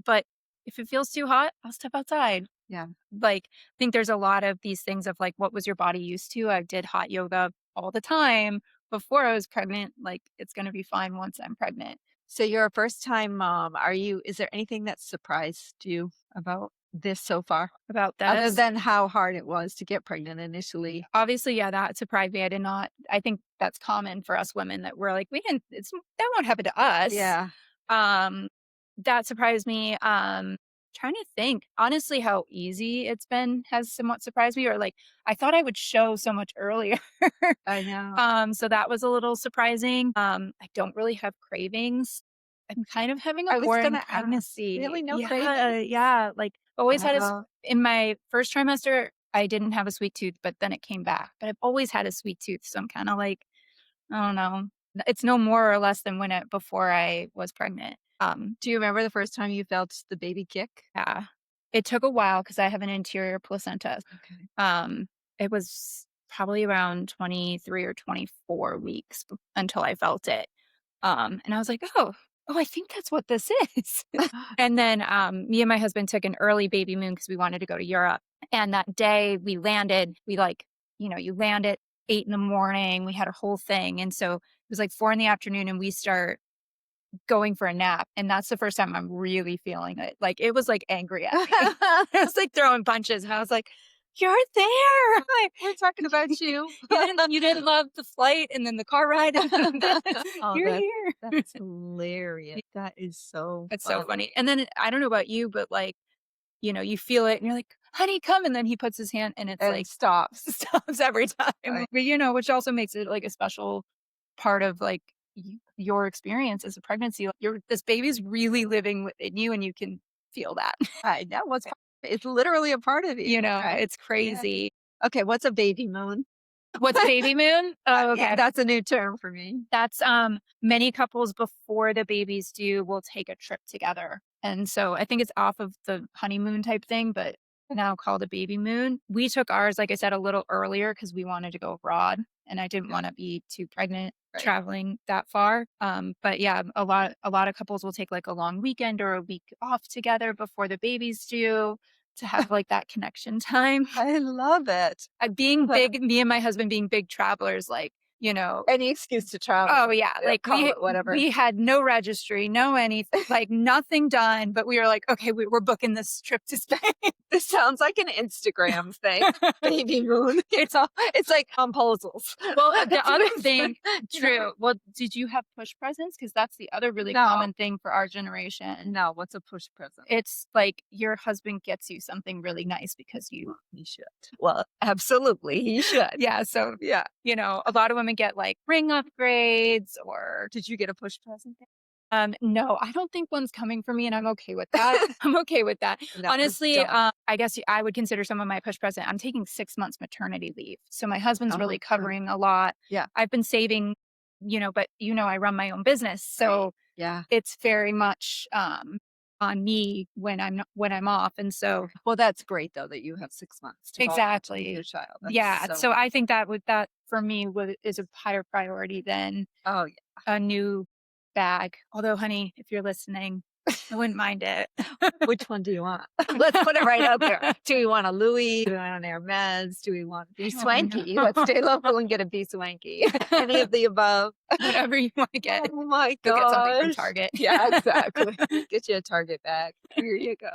but if it feels too hot, I'll step outside. Yeah. I think there's a lot of these things of what was your body used to? I did hot yoga all the time before I was pregnant. It's going to be fine once I'm pregnant. So you're a first time mom. Is there anything that surprised you about this so far? About that? Other than how hard it was to get pregnant initially. Obviously, yeah, that surprised me. I think that's common for us women that we're that won't happen to us. Yeah. That surprised me. Trying to think honestly how easy it's been has somewhat surprised me, or I thought I would show so much earlier. I know. So that was a little surprising. I don't really have cravings. I'm kind of having a boring pregnancy. Really, no cravings? Yeah, always had in my first trimester, I didn't have a sweet tooth, but then it came back. But I've always had a sweet tooth, so I'm kind of I don't know. It's no more or less than before I was pregnant. Do you remember the first time you felt the baby kick? Yeah. It took a while because I have an anterior placenta. Okay. It was probably around 23 or 24 weeks until I felt it. And I was like, oh, I think that's what this is. And then me and my husband took an early baby moon because we wanted to go to Europe. And that day we landed, you land at 8 a.m. We had a whole thing. And so it was 4 p.m. and we start going for a nap. And that's the first time I'm really feeling it. It was angry at me. I was throwing punches and I was like, you're there. We're talking about you. You didn't love the flight and then the car ride. You're here. That's hilarious. That is so It's so funny. And then I don't know about you, but you feel it and you're like, honey, come. And then he puts his hand and it's And like stops. stops every time. Right. But, which also makes it like a special part of like your experience as a pregnancy. Like, this baby's really living within you and you can feel that. Right. That was it's literally a part of you. Right. It's Yeah. crazy. Okay. What's a baby moon? What's baby moon? Oh, Yeah, okay. that's a new term for me. That's many couples before the babies due will take a trip together. And so I think it's off of the honeymoon type thing, but now called a baby moon. We took ours, like I said, a little earlier because we wanted to go abroad and I didn't Yeah. want to be too pregnant Right. traveling that far. But yeah, a lot of couples will take like a long weekend or a week off together before the baby's due to have like that connection time. I love it. Being big, me and my husband being big travelers, like, Any excuse to travel. oh yeah, Yeah, like call it whatever. we had no registry, no anything, like nothing done, but we were like, okay, we're booking this trip to Spain. This sounds like an Instagram thing. Baby moon. It's like proposals. Well, the That's other what it's thing, like, true. Well, did you have push presents? Because that's the other really No. common thing for our generation. No, what's a push present? It's like your husband gets you something really nice because you. He should. Well, absolutely, he should. Yeah. So, Yeah. a lot of women get like ring upgrades or. Did you get a push present? No, I don't think one's coming for me, and I'm okay with that. I'm okay with that. No, Honestly, don't. I guess I would consider some of my push present. I'm taking 6 months maternity leave, so my husband's Oh, really good. covering a lot. Yeah. I've been saving, but I run my own business, so Yeah. it's very much on me when I'm off, and so Well, that's great though that you have 6 months to bond with exactly, your child. That's yeah. So good. I think that for me is a higher priority than Oh, yeah. a new bag. Although, honey, if you're listening, I wouldn't mind it. Which one do you want? Let's put it right out there. Do we want a Louis? Do we want an Hermes? Do we want to be I don't swanky? know. Let's stay local and get a be swanky. Any of the above. Whatever you want to get. Oh my Go get something from gosh. Target. Yeah, exactly. Get you a Target bag. Here you go.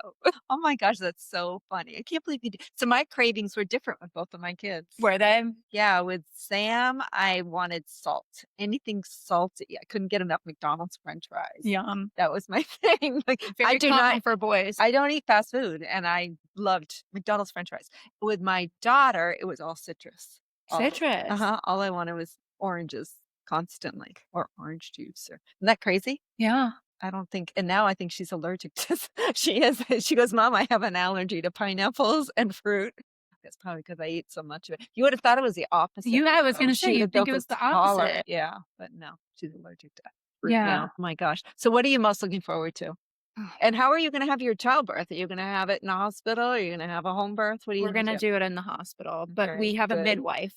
Oh my gosh, that's so funny. I can't believe you did. So my cravings were different with both of my kids. Were they? Yeah, with Sam, I wanted salt. Anything salty. I couldn't get enough McDonald's French fries. Yum. That was my thing. Like Very I do common not for boys. I don't eat fast food and I loved McDonald's French fries. With my daughter, it was all citrus. Citrus. All I wanted was oranges constantly or orange juice. Isn't that crazy? Yeah. I don't think, and now I think she's allergic to, she is, she goes, Mom, I have an allergy to pineapples and fruit. That's probably because I eat so much of it. You would have thought it was the opposite. I was going to say, She you'd built think it was this the opposite. tolerance. Yeah, but no, she's allergic to fruit Yeah. now. Oh my gosh. So what are you most looking forward to? And how are you going to have your childbirth? Are you going to have it in a hospital? Are you going to have a home birth? What are you We're going going to to do it in the hospital, but Very we have a good. midwife,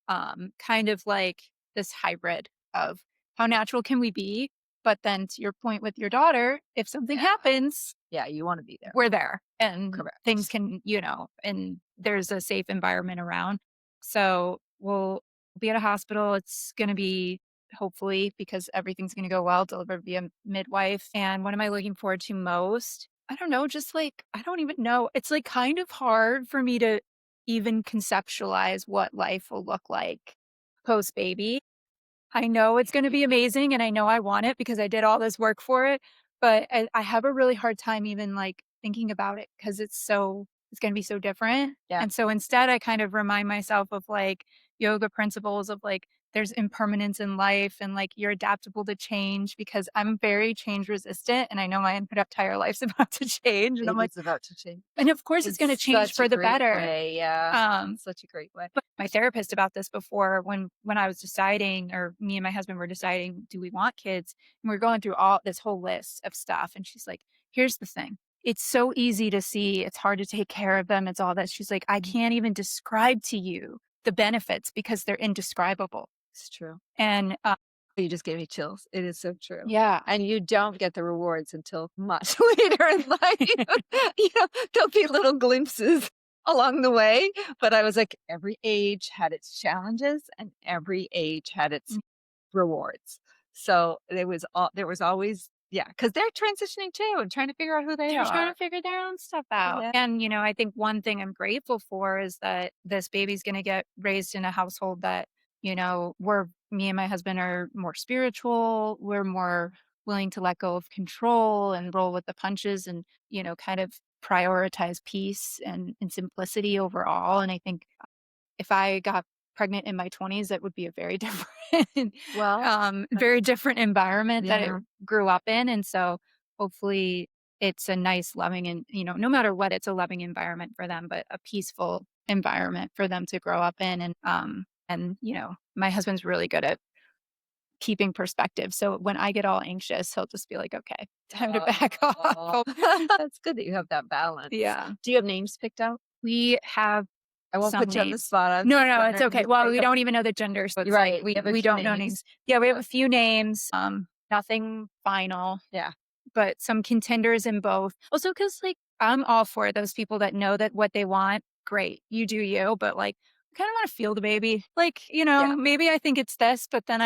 kind of like this hybrid of how natural can we be? But then to your point with your daughter, if something happens, Yeah, you want to be there. we're there and Correct. things can, and there's a safe environment around. So we'll be at a hospital. It's going to be hopefully because everything's going to go well, delivered via midwife. And what am I looking forward to most? I don't know. Just like, I don't even know. It's like kind of hard for me to even conceptualize what life will look like post baby. I know it's going to be amazing and I know I want it because I did all this work for it, but I have a really hard time even like thinking about it because it's going to be so different. Yeah. And so instead I kind of remind myself of like yoga principles of like there's impermanence in life and like you're adaptable to change because I'm very change resistant and I know my entire life's about to change and I'm like It's about to change. and of course it's going to change such for a the great better. way, yeah. Um Such a great way. but my therapist about this before when I was deciding or me and my husband were deciding do we want kids and we are going through all this whole list of stuff and she's like here's the thing it's so easy to see it's hard to take care of them it's all that she's like I can't even describe to you the benefits because they're indescribable. It's true. And You just gave me chills. It is so true. yeah, And you don't get the rewards until much later in life. There'll be little glimpses along the way. But I was like, every age had its challenges and every age had its rewards. So there was always, yeah, because they're transitioning too and trying to figure out who they they're are. trying to figure their own stuff out. Yeah. And, I think one thing I'm grateful for is that this baby's going to get raised in a household that, me and my husband are more spiritual. We're more willing to let go of control and roll with the punches and, kind of prioritize peace and simplicity overall. And I think if I got pregnant in my 20s, that would be a very different, Well, very different environment that it yeah. grew up in. And so hopefully it's a nice, loving, and, no matter what, it's a loving environment for them, but a peaceful environment for them to grow up in. And, my husband's really good at keeping perspective. So when I get all anxious, he'll just be like, okay, time to back Oh, off. that's good that you have that balance. Yeah. Do you have names picked out? We have I won't some put you on the names. spot. I'm No, just no, it's wondering okay. who Well, they we go. don't even know the gender, so it's You're like right. You have a we few don't know names. names. Yeah, we have a few names, nothing final, Yeah. but some contenders in both. Also, because like I'm all for those people that know that what they want, great, you do you, but like I kind of want to feel the baby. Like, Yeah. maybe I think it's this, but then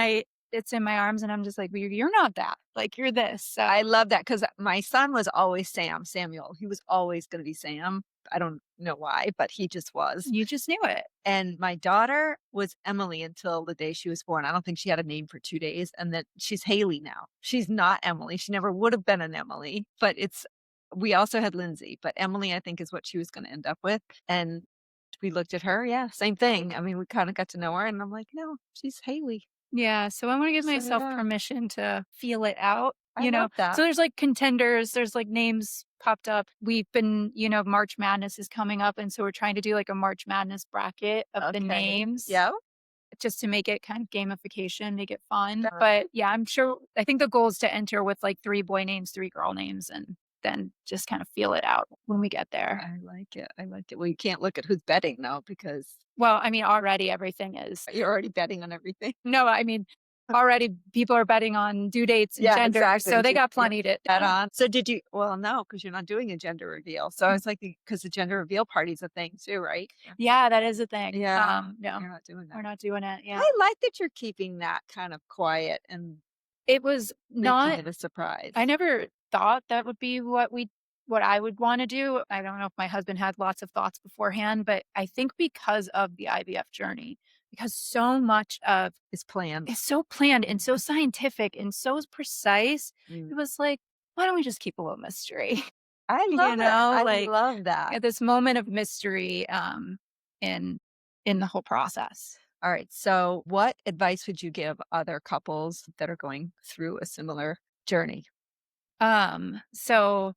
it's in my arms and I'm just like, well, you're not that. Like you're this. So I love that because my son was always Samuel. He was always going to be Sam. I don't know why, but he just was. you just knew it. And my daughter was Emily until the day she was born. I don't think she had a name for 2 days, and then she's Haley now. She's not Emily. She never would have been an Emily, but we also had Lindsay, but Emily, I think, is what she was gonna end up with, and we looked at her, yeah, same thing. I mean, we kinda got to know her, and I'm like, "No, she's Haley." Yeah, so I wanna give So myself yeah, permission to feel it out, I love So that. there's, like, contenders, there's, like, names popped up. We've been March Madness is coming up, and so we're trying to do, like, a March Madness bracket of the Okay. names Yeah. just to make it kind of gamification, make it fun. That But, yeah, I think the goal is to enter with, like, 3 boy names, 3 girl names, and then just kind of feel it out when we get there. I like it, I like it. Well, you can't look at who's betting though, because Well, I mean, already everything is. you're already betting on everything. No, I mean, already people are betting on due dates and Yeah, genders, so exactly. they got Yeah, plenty to that on. So did you well, no, because 'cause you're not doing a gender reveal. So I was like, because the gender reveal party's a thing too, right? Yeah, that is a thing. Yeah, No, you're not doing we're that. not doing it, yeah. I like that you're keeping that kind of quiet and It was making not it a surprise. I never thought that would be what I would wanna do. I don't know if my husband had lots of thoughts beforehand, but I think because of the IVF journey, because so much of It's planned. it's so planned and so scientific and so precise, Mm. it was like, "Why don't we just keep a little mystery?" I love it. I Like love that. at this moment of mystery, in in the whole process. All right. So what advice would you give other couples that are going through a similar journey? So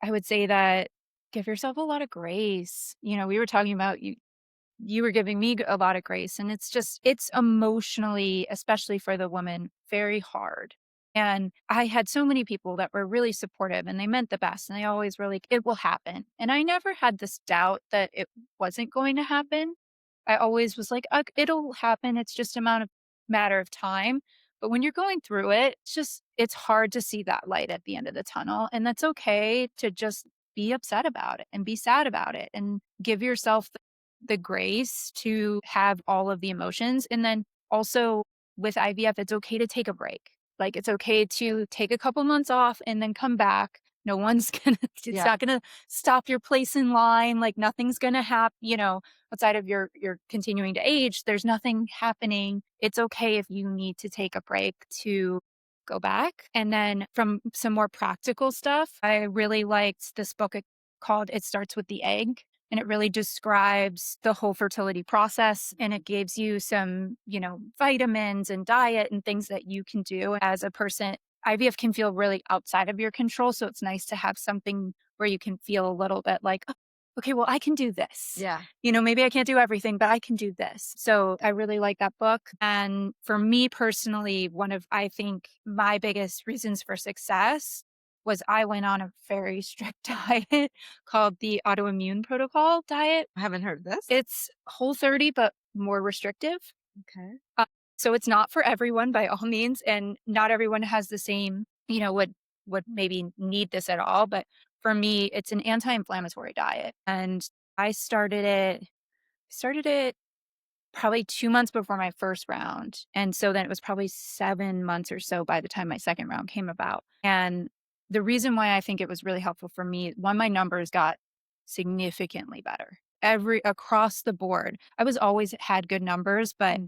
I would say that give yourself a lot of grace. We were talking about you were giving me a lot of grace, and it's emotionally, especially for the woman, very hard. And I had so many people that were really supportive and they meant the best and they always were like, it will happen. And I never had this doubt that it wasn't going to happen. I always was like, it'll happen. It's just matter of time. But when you're going through it, it's hard to see that light at the end of the tunnel. And that's okay to just be upset about it and be sad about it and give yourself the grace to have all of the emotions. And then also with IVF, it's okay to take a break. Like it's okay to take a couple months off and then come back. No one's it's Yeah. not gonna stop your place in line. Like nothing's gonna happen, outside of your continuing to age. There's nothing happening. It's okay if you need to take a break to go back. And then from some more practical stuff, I really liked this book called It Starts with the Egg. And it really describes the whole fertility process. And it gives you some, vitamins and diet and things that you can do as a person. IVF can feel really outside of your control. So it's nice to have something where you can feel a little bit like, "Oh, okay, well, I can do this. Yeah. Maybe I can't do everything, but I can do this." So I really like that book. And for me personally, one of, I think, my biggest reasons for success was I went on a very strict diet called the autoimmune protocol diet. I haven't heard of this. It's Whole30, but more restrictive. Okay. Uh, so it's not for everyone by all means, and not everyone has the same, would maybe need this at all. But for me, it's an anti-inflammatory diet, and I started it probably 2 months before my first round, and so then it was probably 7 months or so by the time my second round came about. And the reason why I think it was really helpful for me, one, my numbers got significantly better. Across the board. I was always had good numbers, but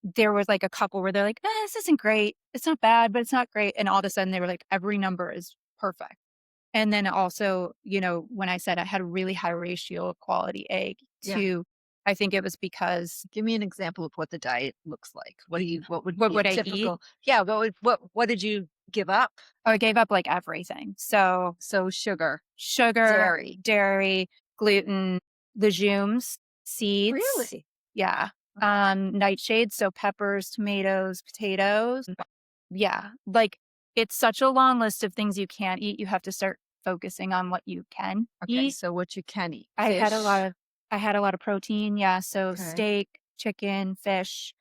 there was like a couple where they're like, this isn't great. It's not bad, but it's not great. And all of a sudden they were like, every number is perfect. And then also, when I said I had a really high ratio of quality egg Yeah. too, I think it was because Give me an example of what the diet looks like. What would what be a would I eat? typical? Yeah, what did you give up? Oh, I gave up like everything. So So sugar, sugar, dairy. dairy, gluten, legumes, seeds. Really? Yeah. Nightshades, so peppers, tomatoes, potatoes. Yeah. Like it's such a long list of things you can't eat. You have to start focusing on what you can Okay, eat. so what you can eat. I had a lot Fish. of I had a lot of protein, yeah, so Okay. steak, chicken, fish,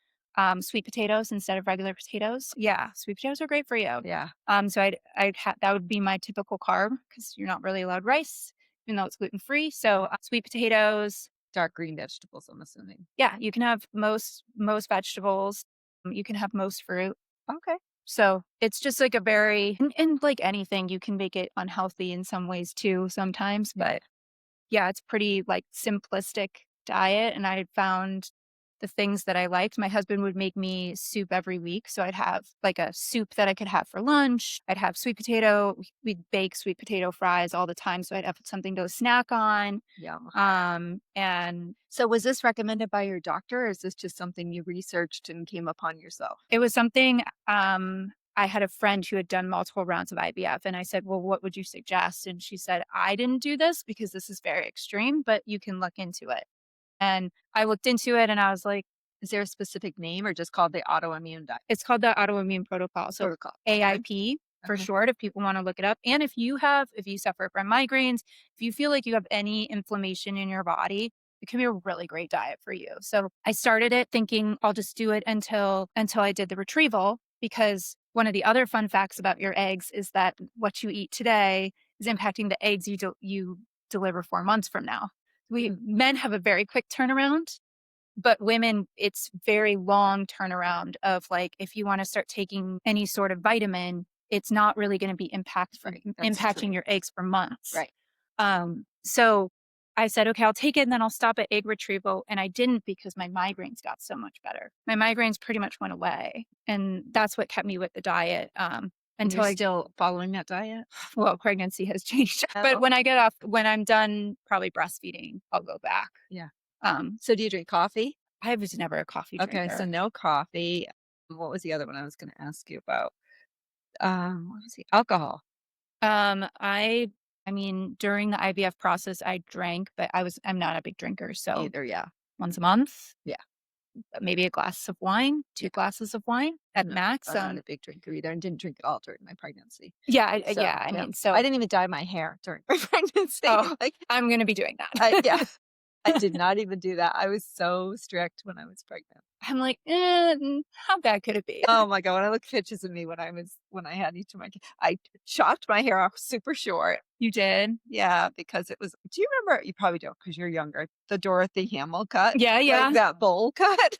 sweet potatoes instead of regular potatoes. Yeah, sweet potatoes are great for you. Yeah. So I'd ha that would be my typical carb because 'cause you're not really allowed rice, even though it's gluten-free, so, sweet potatoes. Dark green vegetables, I'm assuming. Yeah, you can have most vegetables, you can have most fruit, Okay. so it's just like a very and like anything, you can make it unhealthy in some ways too sometimes, Yeah. but yeah, it's pretty like simplistic diet. And I found the things that I liked. My husband would make me soup every week. So I'd have like a soup that I could have for lunch. I'd have sweet potato. We'd bake sweet potato fries all the time. So I'd have something to snack on. Yum. And So was this recommended by your doctor, or is this just something you researched and came upon yourself? it was something, I had a friend who had done multiple rounds of IVF and I said, well, what would you suggest? And she said, I didn't do this because this is very extreme, but you can look into it. And I looked into it and I was like, Is there a specific name or just called the autoimmune diet it's called the autoimmune protocol. So protocol? Okay. AIP for Okay. short, if people want to look it up. And if you suffer from migraines, if you feel like you have any inflammation in your body, it can be a really great diet for you. So I started it thinking I'll just do it until I did the retrieval, because one of the other fun facts about your eggs is that what you eat today is impacting the eggs you deliver 4 months from now. We men have a very quick turnaround, but women, it's very long turnaround of like, if you want to start taking any sort of vitamin, it's not really going to be Right. That's impacting true. your eggs for months. Right. So I said, okay, I'll take it and then I'll stop at egg retrieval. And I didn't because my migraines got so much better. My migraines pretty much went away. And that's what kept me with the diet. And Until you're still following that diet? well, pregnancy has changed. But Oh. when I'm done probably breastfeeding, I'll go back. Yeah. Um, So do you drink coffee? I was never a coffee Okay, so drinker. no coffee. What was the other one I was going to ask you about? What was the alcohol? I mean, during the IVF process, I drank, but I'm not a big drinker. So Either, yeah. once a month, Yeah. maybe a glass of wine, two Yeah. glasses of wine at No, max. I'm not a big drinker either and didn't drink at all during my pregnancy. So, Yeah. I yeah. mean, so I didn't even dye my hair during my pregnancy. oh, Like, I'm gonna be doing that. yeah, I did not even do that. I was so strict when I was pregnant. I'm like, how bad could it be? Oh my God, when I look at pictures of me when I had each of my kids, I chopped my hair off super short. You did? Yeah, because it was, do you remember? You probably don't because you're younger. The Dorothy Hamill cut, Yeah, like yeah. that bowl cut.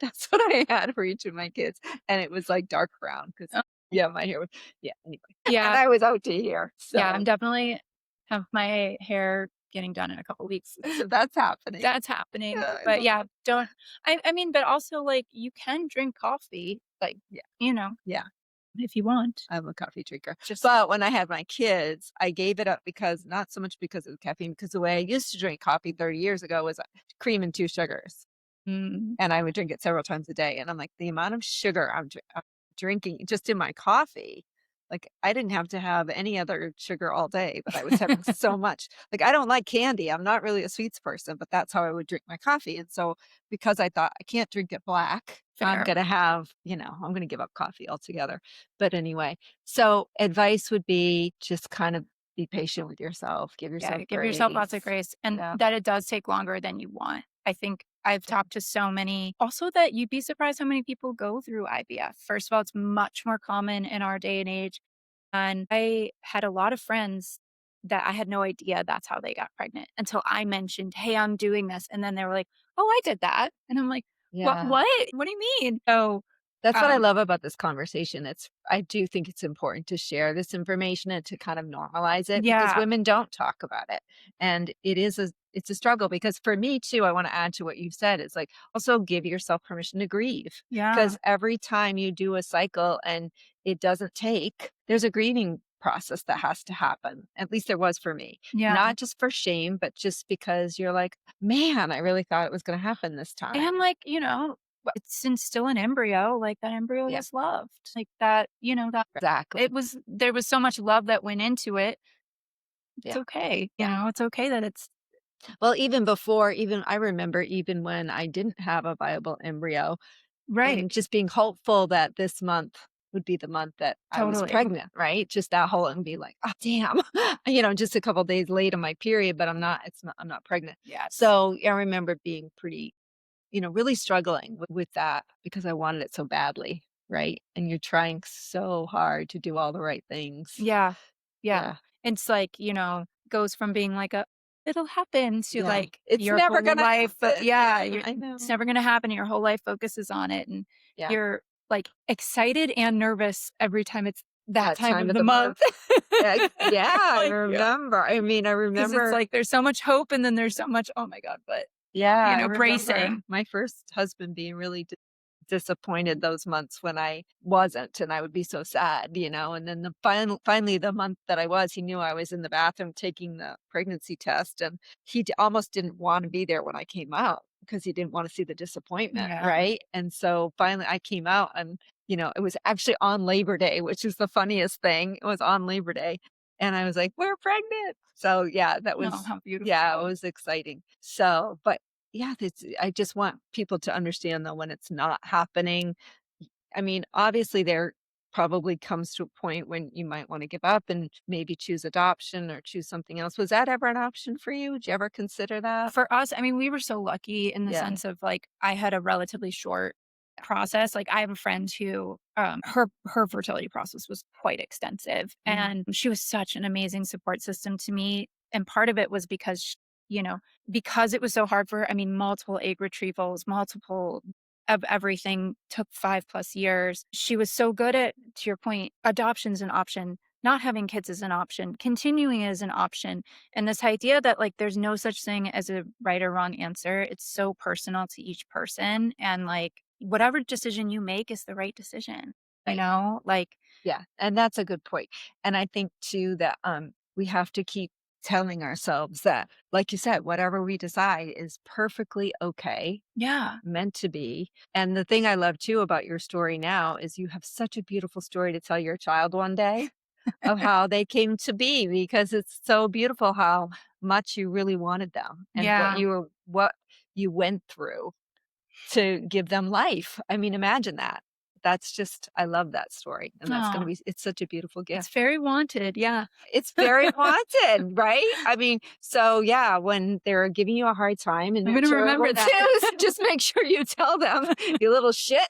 That's what I had for each of my kids. And it was like dark brown because, Oh, yeah, my hair was, yeah, anyway. And yeah, I was out to here. yeah. I'm So, definitely have my hair getting done in a couple weeks. so that's happening. That's happening. Yeah, But yeah, don't I mean, but also like you can drink coffee, like, yeah, you know, yeah. if you want. I'm a coffee drinker. Just But when I had my kids, I gave it up because not so much because of the caffeine, because the way I used to drink coffee 30 years ago was cream and 2 sugars. mm, And I would drink it several times a day. And I'm like, the amount of sugar I'm drinking just in my coffee, like I didn't have to have any other sugar all day, but I was having so much. Like I don't like candy. I'm not really a sweets person, but that's how I would drink my coffee. And so because I thought I can't drink it black, I'm fair. going to have, I'm going to give up coffee altogether. But anyway, so advice would be just kind of be patient with yourself. Give Yeah, yourself give yourself lots of grace. grace and Yeah. that it does take longer than you want. I think I've talked to so many also that you'd be surprised how many people go through IVF. First of all, it's much more common in our day and age. And I had a lot of friends that I had no idea that's how they got pregnant until I mentioned, "Hey, I'm doing this." And then they were like, "Oh, I did that." And I'm like, "What? Yeah. What? What do you mean?" So, That's what I um, love about this conversation. I do think it's important to share this information and to kind of normalize it because yeah, women don't talk about it. And it's a struggle because for me too, I want to add to what you've said. It's like also give yourself permission to grieve yeah, because every time you do a cycle and it doesn't take, there's a grieving process that has to happen. At least there was for me. Yeah. Not just for shame, but just because you're like, man, I really thought it was going to happen this time. And like, it's still an embryo, like that embryo Yeah. is loved. Like that, that Exactly. there was so much love that went into it. It's Yeah. okay. Yeah. It's okay that it's Well, even before, even I remember even when I didn't have a viable embryo, right. and just being hopeful that this month would be the month that I was Totally. pregnant, right? Just that whole and be like, oh damn, just a couple days late on my period, but I'm not pregnant. Yeah. So I remember being pretty, really struggling with that because I wanted it so badly, right? And you're trying so hard to do all the right things. Yeah. Yeah. Yeah. It's like, goes from being like it'll happen to Yeah. like It's your never whole gonna life. happen. Yeah. Yeah, I know. It's never going to happen. Your whole life focuses on it. And Yeah. you're like excited and nervous every time it's that time time of of the the month. Yeah, I Like, remember. I mean, I because it's remember. like there's so much hope and then there's so much, oh my God, but, Yeah, I remember bracing. my first husband being really disappointed those months when I wasn't, and I would be so sad, and then finally the month that I was, he knew I was in the bathroom taking the pregnancy test, and he almost didn't want to be there when I came out because he didn't want to see the disappointment, Yeah. right? And so finally I came out, and it was actually on Labor Day, which is the funniest thing. It was on Labor Day, and I was like, "We're pregnant!" So yeah, that Oh, was how beautiful. yeah, it was exciting. So, but yeah, I just want people to understand though when it's not happening. I mean, obviously there probably comes to a point when you might want to give up and maybe choose adoption or choose something else. Was that ever an option for you? Did you ever consider that? For us, I mean, we were so lucky in the Yeah. sense of like I had a relatively short process. Like I have a friend who her fertility process was quite extensive Mhm. and she was such an amazing support system to me. And part of it was because because it was so hard for her. I mean, multiple egg retrievals, multiple of everything took 5+ years. She was so good at, to your point, adoption's an option, not having kids is an option, continuing is an option. And this idea that like there's no such thing as a right or wrong answer. It's so personal to each person. And like whatever decision you make is the right decision. Right. Like Yeah, and that's a good point. And I think too that we have to keep telling ourselves that, like you said, whatever we decide is perfectly okay, yeah. meant to be. And the thing I love too about your story now is you have such a beautiful story to tell your child one day of how they came to be, because it's so beautiful how much you really wanted them and Yeah. what you went through to give them life. I mean, imagine that. That's just I love that story, and that's gonna Oh, be it's such a beautiful it's gift. very wanted. Yeah. It's very haunted, right? I mean, so yeah, when they're giving you a hard time and I'm they're going to remember terrible that. too, just make sure you tell them, "You little shit.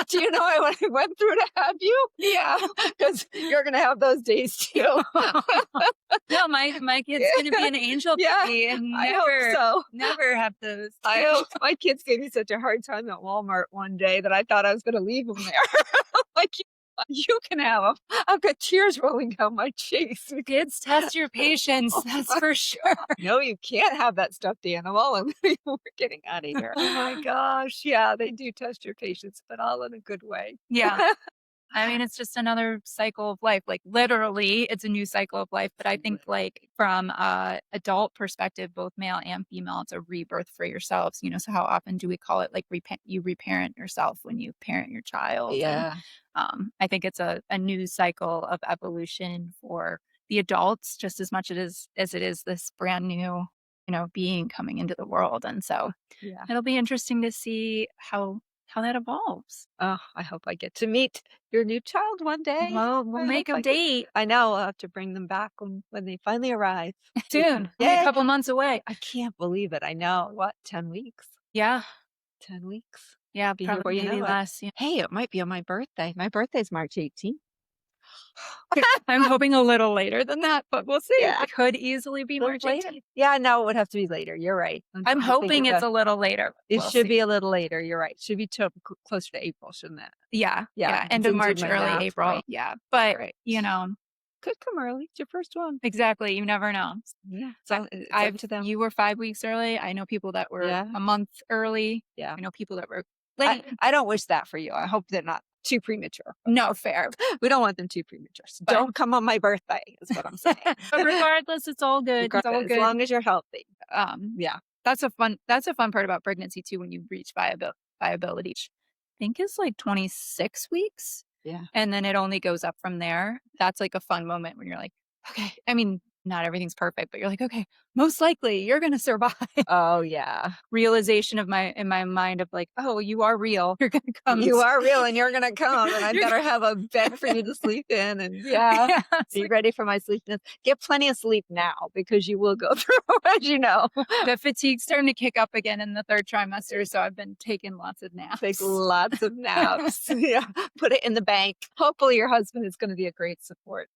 Do you know what I went through to have you?" Yeah, because you're gonna have those days too. No, my kid's gonna be an angel Yeah, baby and I hope so. never have those. I hope my kids gave me such a hard time at Walmart one day that I thought I was gonna leave them there. Like, you can have them. I've got tears rolling down my cheeks. Kids test your patience, Oh that's my for sure. No, you can't have that stuffed animal, and we're getting out of here. Oh my gosh, yeah, they do test your patience, but all in a good way. Yeah. I mean, it's just another cycle of life. Like literally, it's a new cycle of life. But I think like from adult perspective, both male and female, it's a rebirth for yourselves. So how often do we call it like you reparent yourself when you parent your child? And Yeah, I think it's a new cycle of evolution for the adults just as much as it is this brand new, being coming into the world. And so yeah. it'll be interesting to see how that evolves. Oh, I hope I get to meet your new child one day. Well, we'll I hope make a I get date I know, I'll have to bring them back when they finally arrive. soon. Only a Yay! couple months away. I can't believe it. I know. What, 10 weeks? Yeah. 10 weeks? Yeah, Be here before probably you maybe know it. less. Yeah. Hey, it might be on my birthday. My birthday's March 18th. I'm hoping a little later than that, but we'll see. Yeah. It could easily be Little March later. 18th. Yeah, no, it would have to be later. You're right. I'm I think hoping it's a little later. it We'll should see. be a little later. You're right. Should be closer to April, shouldn't it? Yeah. Yeah, Yeah. I End of didn't do March, my early math April. right. Yeah. But, Right. Could come early. It's your first one. exactly. You never know. Yeah. So it's I've up to them. You were 5 weeks early. I know people that were Yeah. a month early. Yeah. I know people that were I late. I don't wish that for you. I hope they're not too premature. No, fair. We don't want them too premature. So But- don't come on my birthday is what I'm saying. But regardless, it's all good. It's all As good. long as you're healthy. Yeah. That's a fun part about pregnancy too, when you reach viability. I think it's like 26 weeks. Yeah. And then it only goes up from there. That's like a fun moment when you're like, okay, I mean, not everything's perfect, but you're like, okay, most likely you're going to survive. Oh yeah. Realization in my mind of like, oh, you are real. You're going to come. You are real and you're going to come and I better have a bed for you to sleep in. And Yeah. be ready for my sleepiness. Get plenty of sleep now because you will go through, as you know. The fatigue's starting to kick up again in the 3rd trimester. So I've been taking lots of naps. Take lots of naps. Yeah. Put it in the bank. Hopefully your husband is going to be a great support.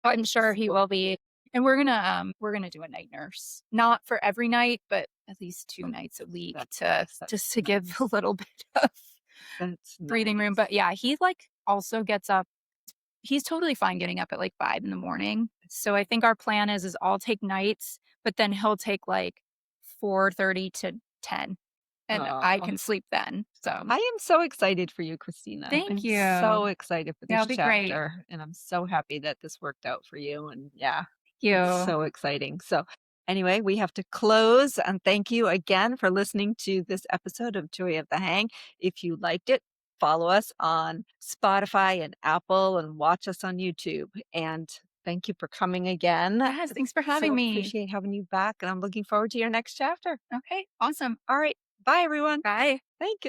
I'm sure he will be. And we're gonna do a night nurse, not for every night, but at least 2 nights a week just to give a little bit of breathing room. But yeah, he like also gets up. He's totally fine getting up at like 5 in the morning. So I think our plan is I'll take nights, but then he'll take like 4:30 to 10, and I can sleep then. So I am so excited for you, Christina. Thank you. So excited for this That'll be chapter, great. and I'm so happy that this worked out for you. And yeah. Thank you. It's so exciting. So anyway, we have to close and thank you again for listening to this episode of Joy of the Hang. If you liked it, follow us on Spotify and Apple and watch us on YouTube. And thank you for coming again. Yes, thanks for having me. Appreciate having you back and I'm looking forward to your next chapter. Okay, awesome. All right. Bye everyone. Bye. Thank you.